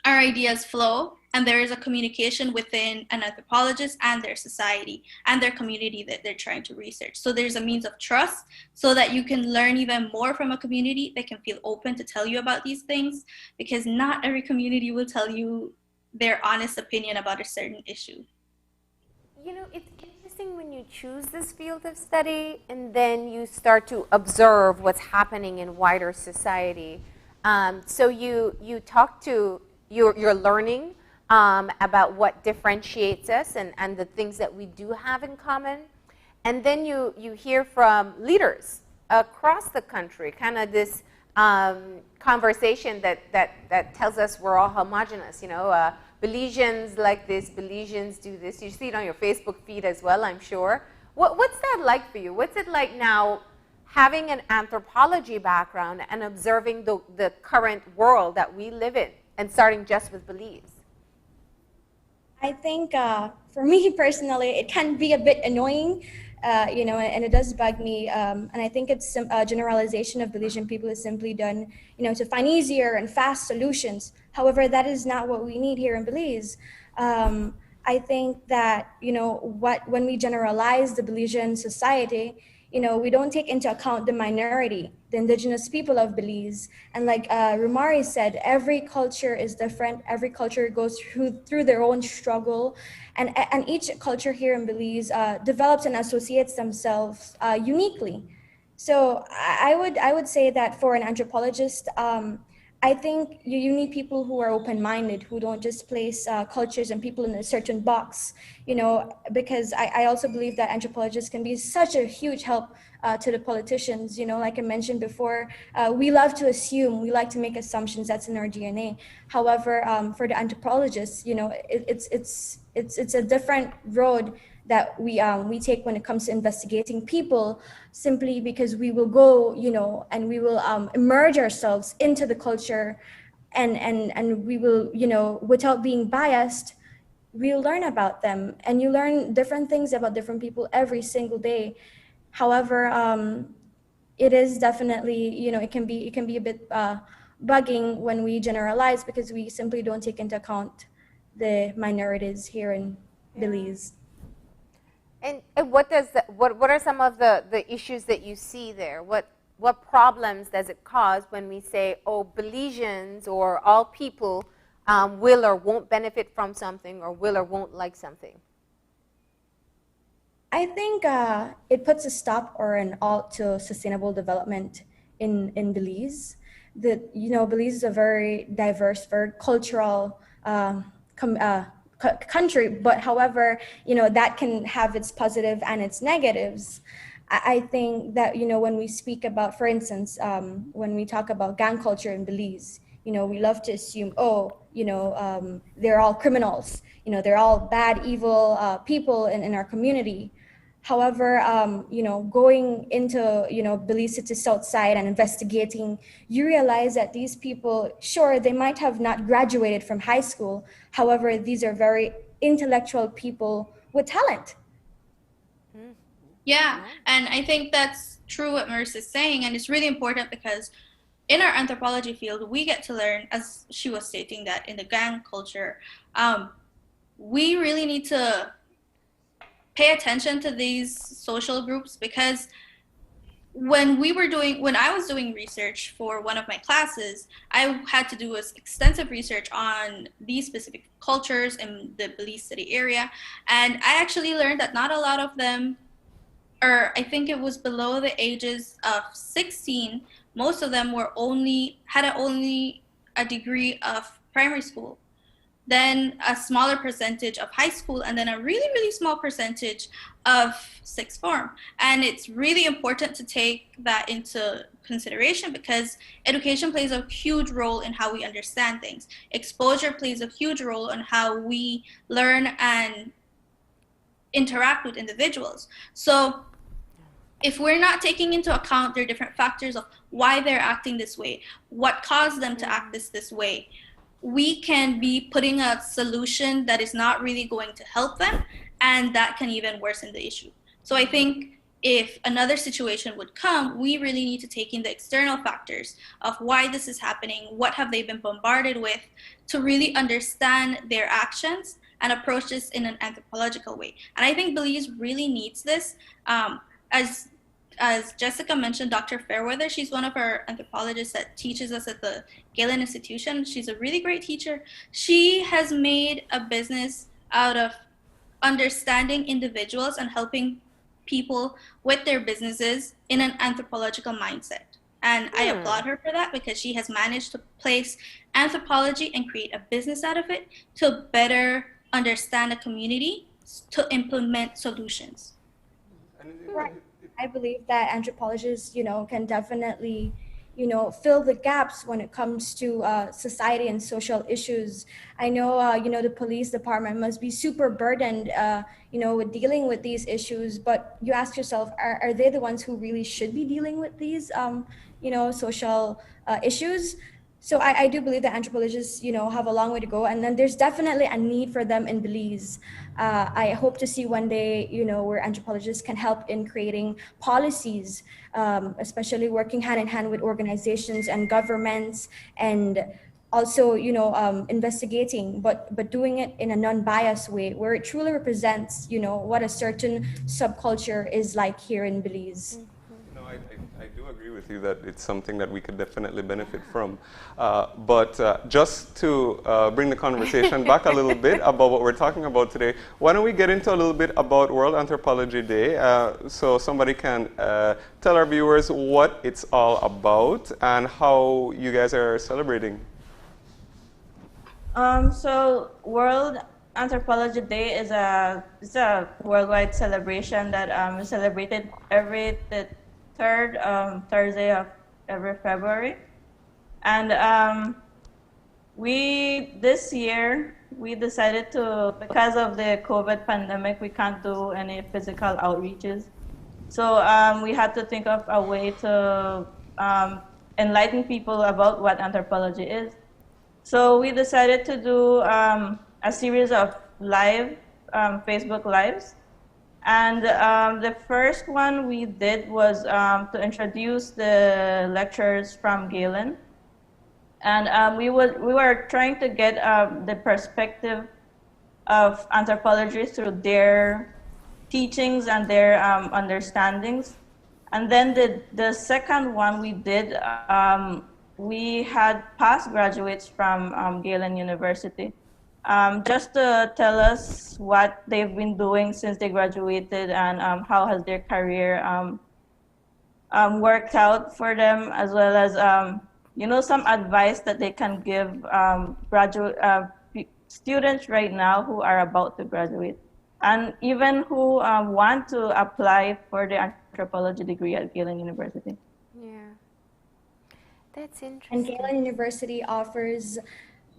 Speaker 5: our ideas flow and there is a communication within an anthropologist and their society and their community that they're trying to research. So there's a means of trust so that you can learn even more from a community that can feel open to tell you about these things, because not every community will tell you their honest opinion about a certain issue.
Speaker 2: It's interesting when you choose this field of study and then you start to observe what's happening in wider society. So you talk to, you're learning about what differentiates us and the things that we do have in common. And then you hear from leaders across the country, kind of this conversation that tells us we're all homogenous. Belizeans like this, Belizeans do this. You see it on your Facebook feed as well, I'm sure. What's that like for you? What's it like now having an anthropology background and observing the current world that we live in, and starting just with Belize?
Speaker 7: I think for me personally, it can be a bit annoying, and it does bug me. And I think it's a generalization of Belizean people is simply done, to find easier and fast solutions. However, that is not what we need here in Belize. I think that, when we generalize the Belizean society, we don't take into account the minority, the indigenous people of Belize. And like Rumari said, every culture is different. Every culture goes through their own struggle. And each culture here in Belize develops and associates themselves uniquely. So I would say that for an anthropologist, I think you need people who are open-minded, who don't just place cultures and people in a certain box, because I also believe that anthropologists can be such a huge help to the politicians. Like I mentioned before, we love to assume, we like to make assumptions, that's in our DNA. However, for the anthropologists, it's a different road that we take when it comes to investigating people, simply because we will go, and we will immerse ourselves into the culture, and we will, without being biased, we'll learn about them, and you learn different things about different people every single day. However, it is definitely, it can be a bit bugging when we generalize, because we simply don't take into account the minorities here in Belize.
Speaker 2: And what are some of the issues that you see there? What problems does it cause when we say, oh, Belizeans or all people will or won't benefit from something, or will or won't like something?
Speaker 7: I think it puts a stop or an halt to sustainable development in Belize. Belize is a very diverse, very cultural country, but however, that can have its positive and its negatives. I think that, when we speak about, for instance, when we talk about gang culture in Belize, we love to assume, they're all criminals, they're all bad, evil people in our community. However, going into, Belize City South Side and investigating, you realize that these people, sure, they might have not graduated from high school. However, these are very intellectual people with talent.
Speaker 5: Yeah, and I think that's true what Marissa's saying, and it's really important because in our anthropology field, we get to learn, as she was stating, that in the gang culture, we really need to pay attention to these social groups, because when I was doing research for one of my classes, I had to do extensive research on these specific cultures in the Belize City area, and I actually learned that not a lot of them, or I think it was below the ages of 16, most of them had only a degree of primary school, then a smaller percentage of high school, and then a really, really small percentage of sixth form. And it's really important to take that into consideration, because education plays a huge role in how we understand things. Exposure plays a huge role in how we learn and interact with individuals. So if we're not taking into account their different factors of why they're acting this way, what caused them to act this way, we can be putting a solution that is not really going to help them, and that can even worsen the issue. So I think if another situation would come, we really need to take in the external factors of why this is happening, what have they been bombarded with, to really understand their actions and approach this in an anthropological way. And I think Belize really needs this. As Jessica mentioned, Dr. Fairweather, she's one of our anthropologists that teaches us at the Galen Institution. She's a really great teacher. She has made a business out of understanding individuals and helping people with their businesses in an anthropological mindset. And I applaud her for that, because she has managed to place anthropology and create a business out of it to better understand a community, to implement solutions.
Speaker 7: Right. I believe that anthropologists, can definitely, fill the gaps when it comes to society and social issues. I know, the police department must be super burdened, with dealing with these issues, but you ask yourself, are they the ones who really should be dealing with these, social issues? So I do believe that anthropologists, have a long way to go, and then there's definitely a need for them in Belize. I hope to see one day, where anthropologists can help in creating policies, especially working hand in hand with organizations and governments, and also, investigating, but doing it in a non-biased way, where it truly represents, what a certain subculture is like here in Belize.
Speaker 3: I do agree with you that it's something that we could definitely benefit from. But just to bring the conversation back a little bit about what we're talking about today, why don't we get into a little bit about World Anthropology Day, so somebody can tell our viewers what it's all about and how you guys are celebrating.
Speaker 6: So World Anthropology Day is a worldwide celebration that is celebrated every third Thursday of every February. And this year we decided to, because of the COVID pandemic, we can't do any physical outreaches. So we had to think of a way to enlighten people about what anthropology is. So we decided to do a series of live Facebook Lives. And the first one we did was to introduce the lecturers from Galen. And we were trying to get the perspective of anthropology through their teachings and their understandings. And then the second one we did, we had past graduates from Galen University, just to tell us what they've been doing since they graduated and how has their career worked out for them, as well as some advice that they can give students right now who are about to graduate, and even who want to apply for the anthropology degree at Galen University.
Speaker 2: Yeah. That's interesting.
Speaker 7: And Galen University offers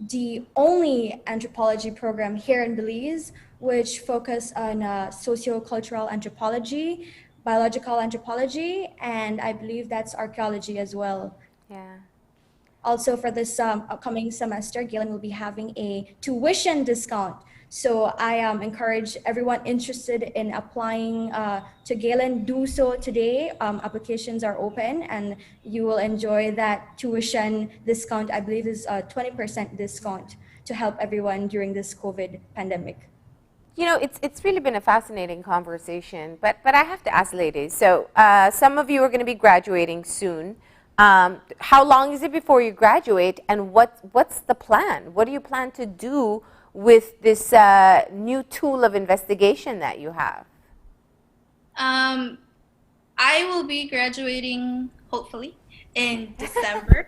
Speaker 7: the only anthropology program here in Belize, which focus on socio-cultural anthropology, biological anthropology, and I believe that's archaeology as well.
Speaker 2: Yeah.
Speaker 7: Also, for this upcoming semester, Galen will be having a tuition discount. So I encourage everyone interested in applying to Galen, do so today. Applications are open and you will enjoy that tuition discount. I believe is a 20% discount to help everyone during this COVID pandemic.
Speaker 2: It's really been a fascinating conversation, but I have to ask, ladies, so some of you are going to be graduating soon. How long is it before you graduate, and what's the plan? What do you plan to do with this new tool of investigation that you have?
Speaker 5: I will be graduating, hopefully, in December.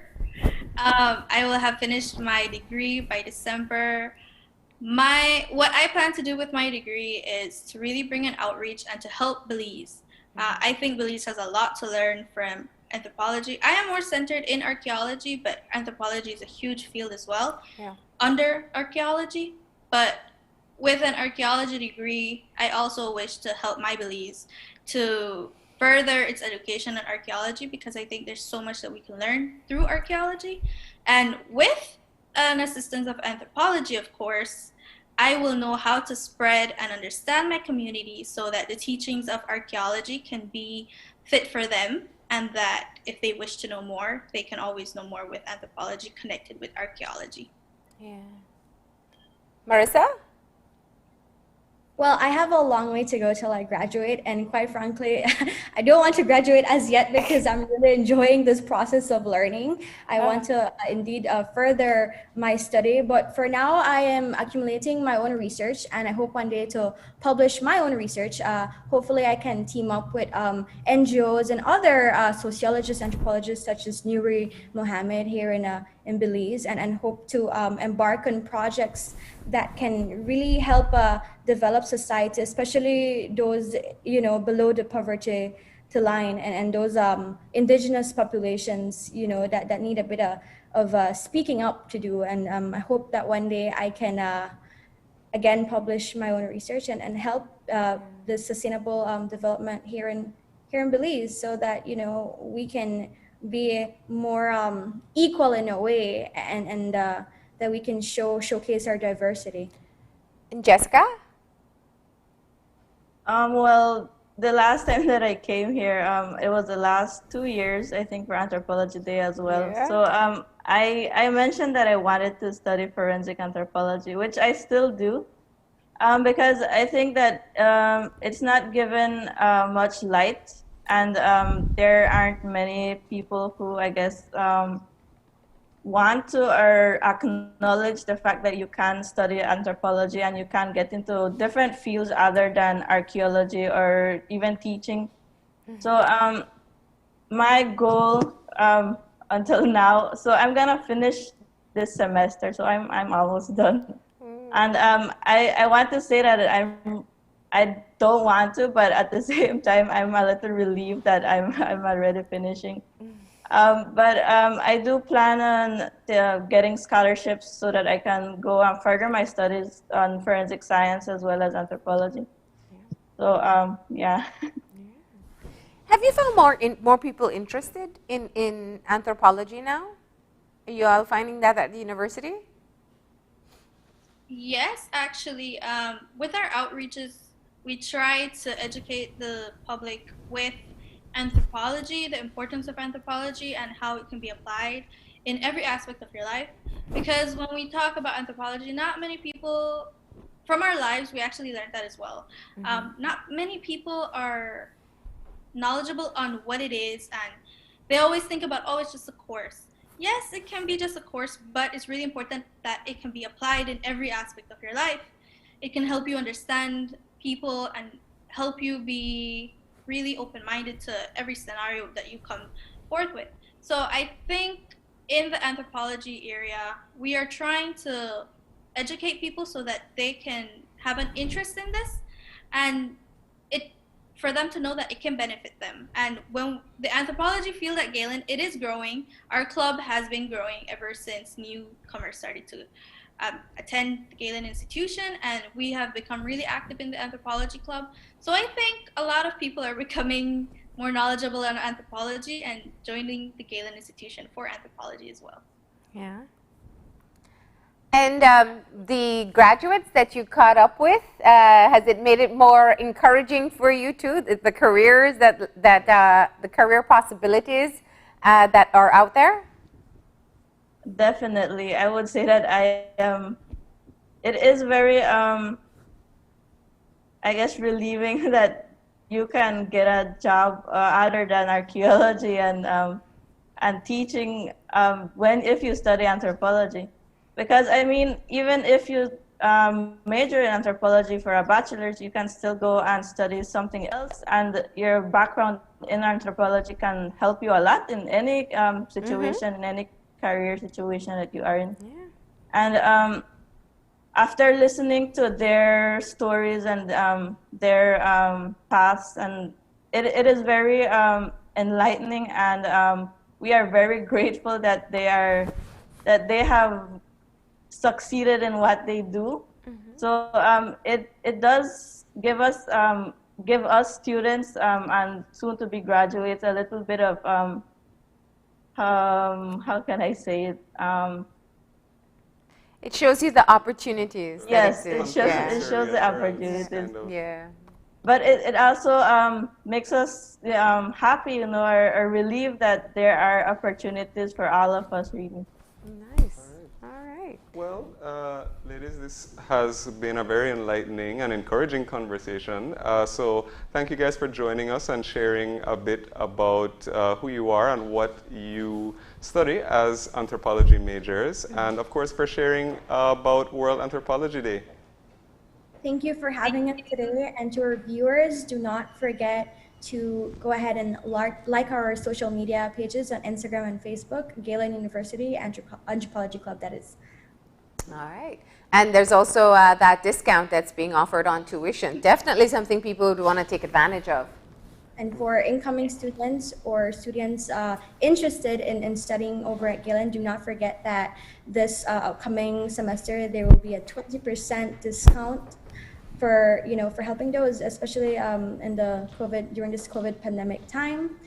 Speaker 5: I will have finished my degree by December. What I plan to do with my degree is to really bring an outreach and to help Belize. I think Belize has a lot to learn from anthropology. I am more centered in archaeology, but anthropology is a huge field as well.
Speaker 2: Yeah.
Speaker 5: Under archaeology, but with an archaeology degree, I also wish to help my Belize to further its education in archaeology, because I think there's so much that we can learn through archaeology. And with an assistance of anthropology, of course, I will know how to spread and understand my community so that the teachings of archaeology can be fit for them, and that if they wish to know more, they can always know more with anthropology connected with archaeology.
Speaker 2: Yeah. Marissa?
Speaker 7: Well, I have a long way to go till I graduate, and quite frankly, I don't want to graduate as yet because I'm really enjoying this process of learning. I want to indeed further my study, but for now I am accumulating my own research, and I hope one day to publish my own research. Hopefully I can team up with NGOs and other sociologists, anthropologists such as Nuri Mohammed here in Belize, and hope to embark on projects that can really help develop society, especially those below the poverty line, and those indigenous populations, you know, that need a bit of speaking up to do. And I hope that one day I can again publish my own research and help the sustainable development here in Belize, so that, you know, we can be more equal in a way, and that we can showcase our diversity.
Speaker 2: And Jessica?
Speaker 6: Well, the last time that I came here, it was the last 2 years, I think, for Anthropology Day as well.
Speaker 2: Yeah.
Speaker 6: So I mentioned that I wanted to study forensic anthropology, which I still do, because I think that it's not given much light, and there aren't many people who, I guess, want to or acknowledge the fact that you can study anthropology and you can get into different fields other than archaeology or even teaching. So my goal until now, so I'm gonna finish this semester, so I'm almost done. And I want to say that I don't want to, but at the same time I'm a little relieved that I'm already finishing. But I do plan on getting scholarships so that I can go and further my studies on forensic science as well as anthropology. So yeah.
Speaker 2: Have you found more people interested in anthropology now? Are you all finding that at the university?
Speaker 5: Yes, actually, with our outreaches, we try to educate the public with anthropology, the importance of anthropology, and how it can be applied in every aspect of your life. Because when we talk about anthropology, not many people, from our lives, we actually learned that as well. Not many people are knowledgeable on what it is, and they always think about, oh, it's just a course. Yes, it can be just a course, but it's really important that it can be applied in every aspect of your life. It can help you understand people and help you be really open-minded to every scenario that you come forth with. So I think in the anthropology area, we are trying to educate people so that they can have an interest in this, and for them to know that it can benefit them. And when the anthropology field at Galen, it is growing. Our club has been growing ever since newcomers started to attend the Galen institution, and we have become really active in the anthropology club. So I think a lot of people are becoming more knowledgeable on anthropology and joining the Galen institution for anthropology as well.
Speaker 2: Yeah. And the graduates that you caught up with, has it made it more encouraging for you too? The careers the career possibilities that are out there?
Speaker 6: Definitely, I would say that it is very, I guess, relieving that you can get a job other than archaeology and teaching if you study anthropology. Because I mean, even if you major in anthropology for a bachelor's, you can still go and study something else, and your background in anthropology can help you a lot in any situation, in any career situation that you are in.
Speaker 2: Yeah.
Speaker 6: And after listening to their stories and their paths, and it is very enlightening, and we are very grateful that they have succeeded in what they do. So it does give us students and soon to be graduates a little bit of how can I say it?
Speaker 2: It shows you the opportunities.
Speaker 6: Yes,
Speaker 2: that
Speaker 6: it shows the opportunities.
Speaker 3: Kind of.
Speaker 2: Yeah.
Speaker 6: But it also makes us happy, you know, or relieved that there are opportunities for all of us, really.
Speaker 2: Nice. All right.
Speaker 3: Well, ladies, this has been a very enlightening and encouraging conversation. So thank you guys for joining us and sharing a bit about who you are and what you study as anthropology majors, and of course for sharing about World Anthropology Day.
Speaker 7: Thank you for having us today, and to our viewers, do not forget to go ahead and like our social media pages on Instagram and Facebook, Galen University Anthropology Club, that is.
Speaker 2: All right. And there's also that discount that's being offered on tuition. Definitely something people would want to take advantage of.
Speaker 7: And for incoming students or students interested in studying over at Galen, do not forget that this upcoming semester there will be a 20% discount for for helping those, especially during this COVID pandemic time.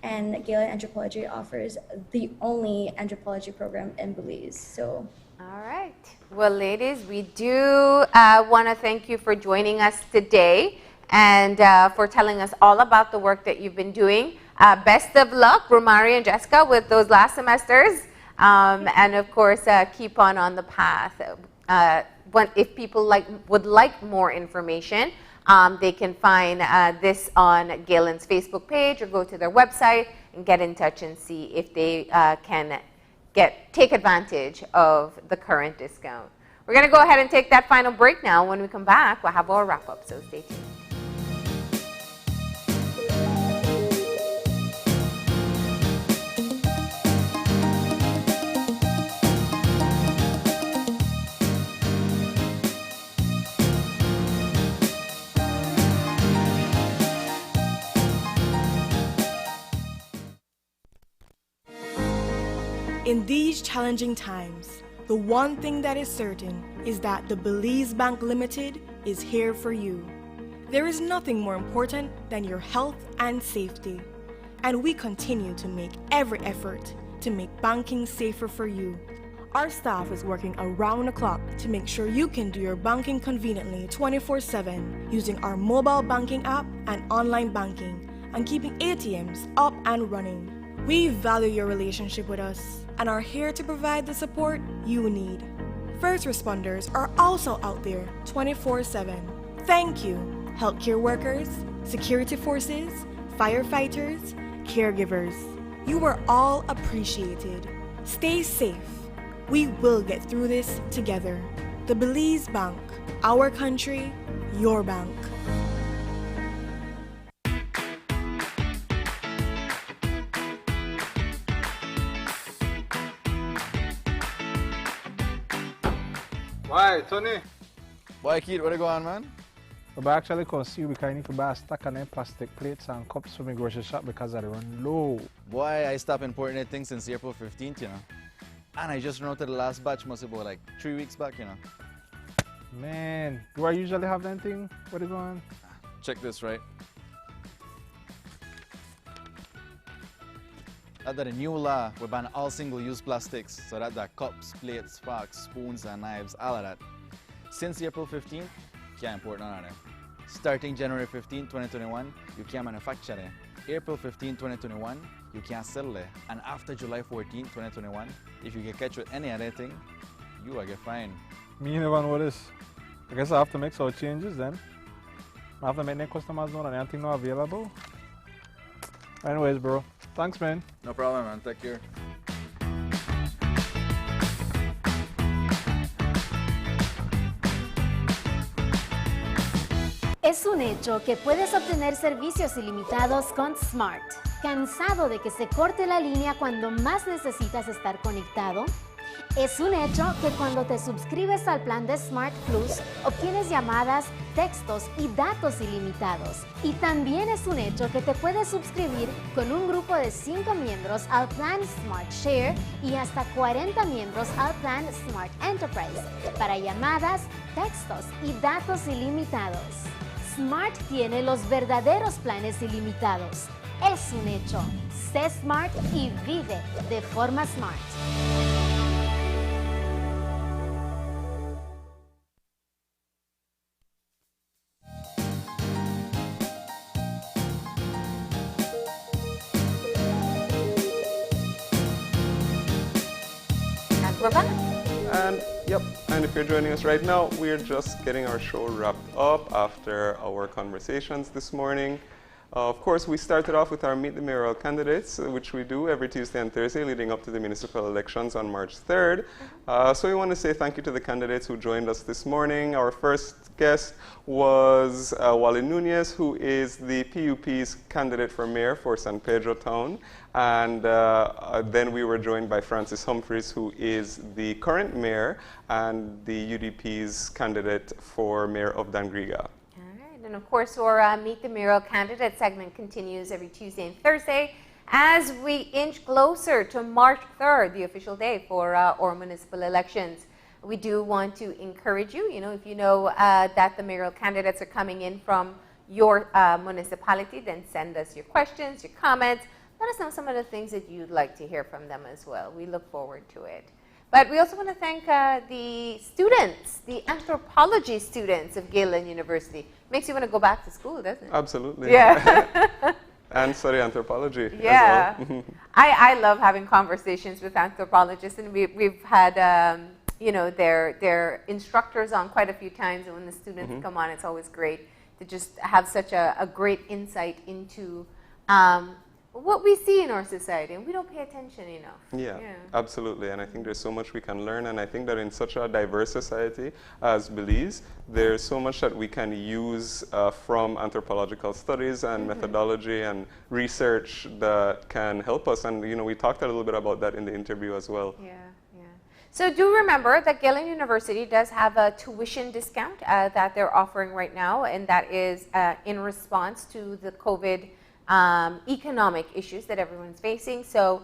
Speaker 7: And Galen Anthropology offers the only anthropology program in Belize. So.
Speaker 2: All right. Well, ladies, we do want to thank you for joining us today and for telling us all about the work that you've been doing. Best of luck, Romari and Jessica, with those last semesters. And of course, keep on the path. If people would like more information, they can find this on Galen's Facebook page or go to their website and get in touch and see if they can take advantage of the current discount. We're going to go ahead and take that final break now. When we come back, we'll have our wrap up, so stay tuned.
Speaker 8: In these challenging times, the one thing that is certain is that the Belize Bank Limited is here for you. There is nothing more important than your health and safety, and we continue to make every effort to make banking safer for you. Our staff is working around the clock to make sure you can do your banking conveniently 24/7 using our mobile banking app and online banking and keeping ATMs up and running. We value your relationship with us and are here to provide the support you need. First responders are also out there 24/7. Thank you, healthcare workers, security forces, firefighters, caregivers. You are all appreciated. Stay safe. We will get through this together. The Belize Bank, our country, your bank.
Speaker 9: Why, Tony?
Speaker 10: Boy, Keith, what you going on, man?
Speaker 9: I actually come see you because I need to buy a stack of them plastic plates and cups for my grocery shop because I run low.
Speaker 10: Boy, I stopped importing that thing since April 15th, you know. And I just routed the last batch, must be about like 3 weeks back, you know.
Speaker 9: Man, do I usually have that thing? What is going on?
Speaker 10: Check this, right? Under the new law, we ban all single-use plastics, so that the cups, plates, forks, spoons, and knives, all of that. Since April 15th, can't import none of them. Starting January 15, 2021, you can't manufacture them. April 15, 2021, you can't sell them. And after July 14, 2021, if you get catch with any other thing, you will get fined.
Speaker 9: Me never know this. I guess I have to make some changes then. I have to make the customers know that anything not available. Anyways, bro. Thanks, man.
Speaker 10: No problem, man. Take care.
Speaker 24: Es un hecho que puedes obtener servicios ilimitados con Smart. ¿Cansado de que se corte la línea cuando más necesitas estar conectado? Es un hecho que cuando te suscribes al plan de Smart Plus, obtienes llamadas, textos y datos ilimitados. Y también es un hecho que te puedes suscribir con un grupo de 5 miembros al plan Smart Share y hasta 40 miembros al plan Smart Enterprise para llamadas, textos y datos ilimitados. Smart tiene los verdaderos planes ilimitados. Es un hecho. Sé Smart y vive de forma Smart.
Speaker 2: We're back.
Speaker 3: And yep, and if you're joining us right now, we're just getting our show wrapped up after our conversations this morning. Of course, we started off with our Meet the Mayoral Candidates, which we do every Tuesday and Thursday leading up to the municipal elections on March 3rd. So we want to say thank you to the candidates who joined us this morning. Our first guest was Wally Nunez, who is the PUP's candidate for mayor for San Pedro Town. And then we were joined by Francis Humphreys, who is the current mayor and the UDP's candidate for mayor of Dangriga.
Speaker 2: And of course, our Meet the Mayoral Candidate segment continues every Tuesday and Thursday as we inch closer to March 3rd, the official day for our municipal elections. We do want to encourage you, if you know that the mayoral candidates are coming in from your municipality, then send us your questions, your comments. Let us know some of the things that you'd like to hear from them as well. We look forward to it. But we also want to thank the students, the anthropology students of Galen University. Makes you want to go back to school, doesn't it?
Speaker 3: Absolutely.
Speaker 2: Yeah.
Speaker 3: And study anthropology
Speaker 2: yeah.
Speaker 3: as well.
Speaker 2: I love having conversations with anthropologists, and we've had their instructors on quite a few times, and when the students come on, it's always great to just have such a great insight into what we see in our society, and we don't pay attention enough.
Speaker 3: Yeah, absolutely. And I think there's so much we can learn, and I think that in such a diverse society as Belize, there's so much that we can use from anthropological studies and methodology and research that can help us. And we talked a little bit about that in the interview as well.
Speaker 2: Yeah. So do remember that Galen University does have a tuition discount that they're offering right now, and that is in response to the COVID economic issues that everyone's facing. So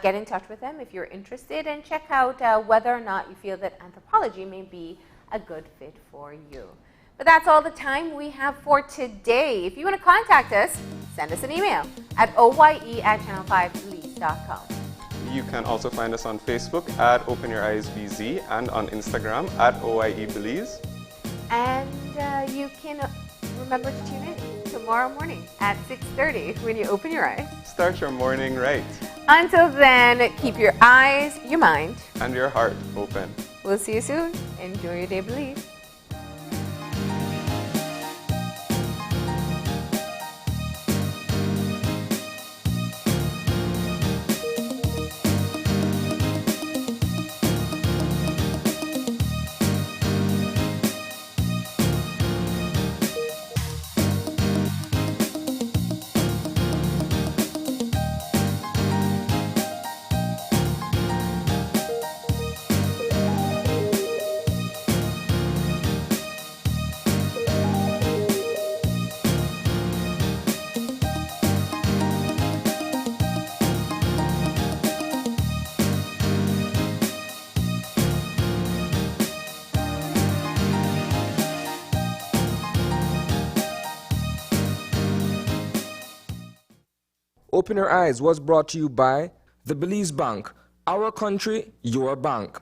Speaker 2: get in touch with them if you're interested, and check out whether or not you feel that anthropology may be a good fit for you. But that's all the time we have for today. If you want to contact us, send us an email at oye@channel5belize.com.
Speaker 3: You can also find us on Facebook at Open Your Eyes BZ and on Instagram at OIE Belize.
Speaker 2: And you can remember to tune in tomorrow morning at 6:30 when you open your eyes.
Speaker 3: Start your morning right.
Speaker 2: Until then, keep your eyes, your mind,
Speaker 3: and your heart open.
Speaker 2: We'll see you soon. Enjoy your day, Belize.
Speaker 11: Open Your Eyes was brought to you by the Belize Bank. Our country, your bank.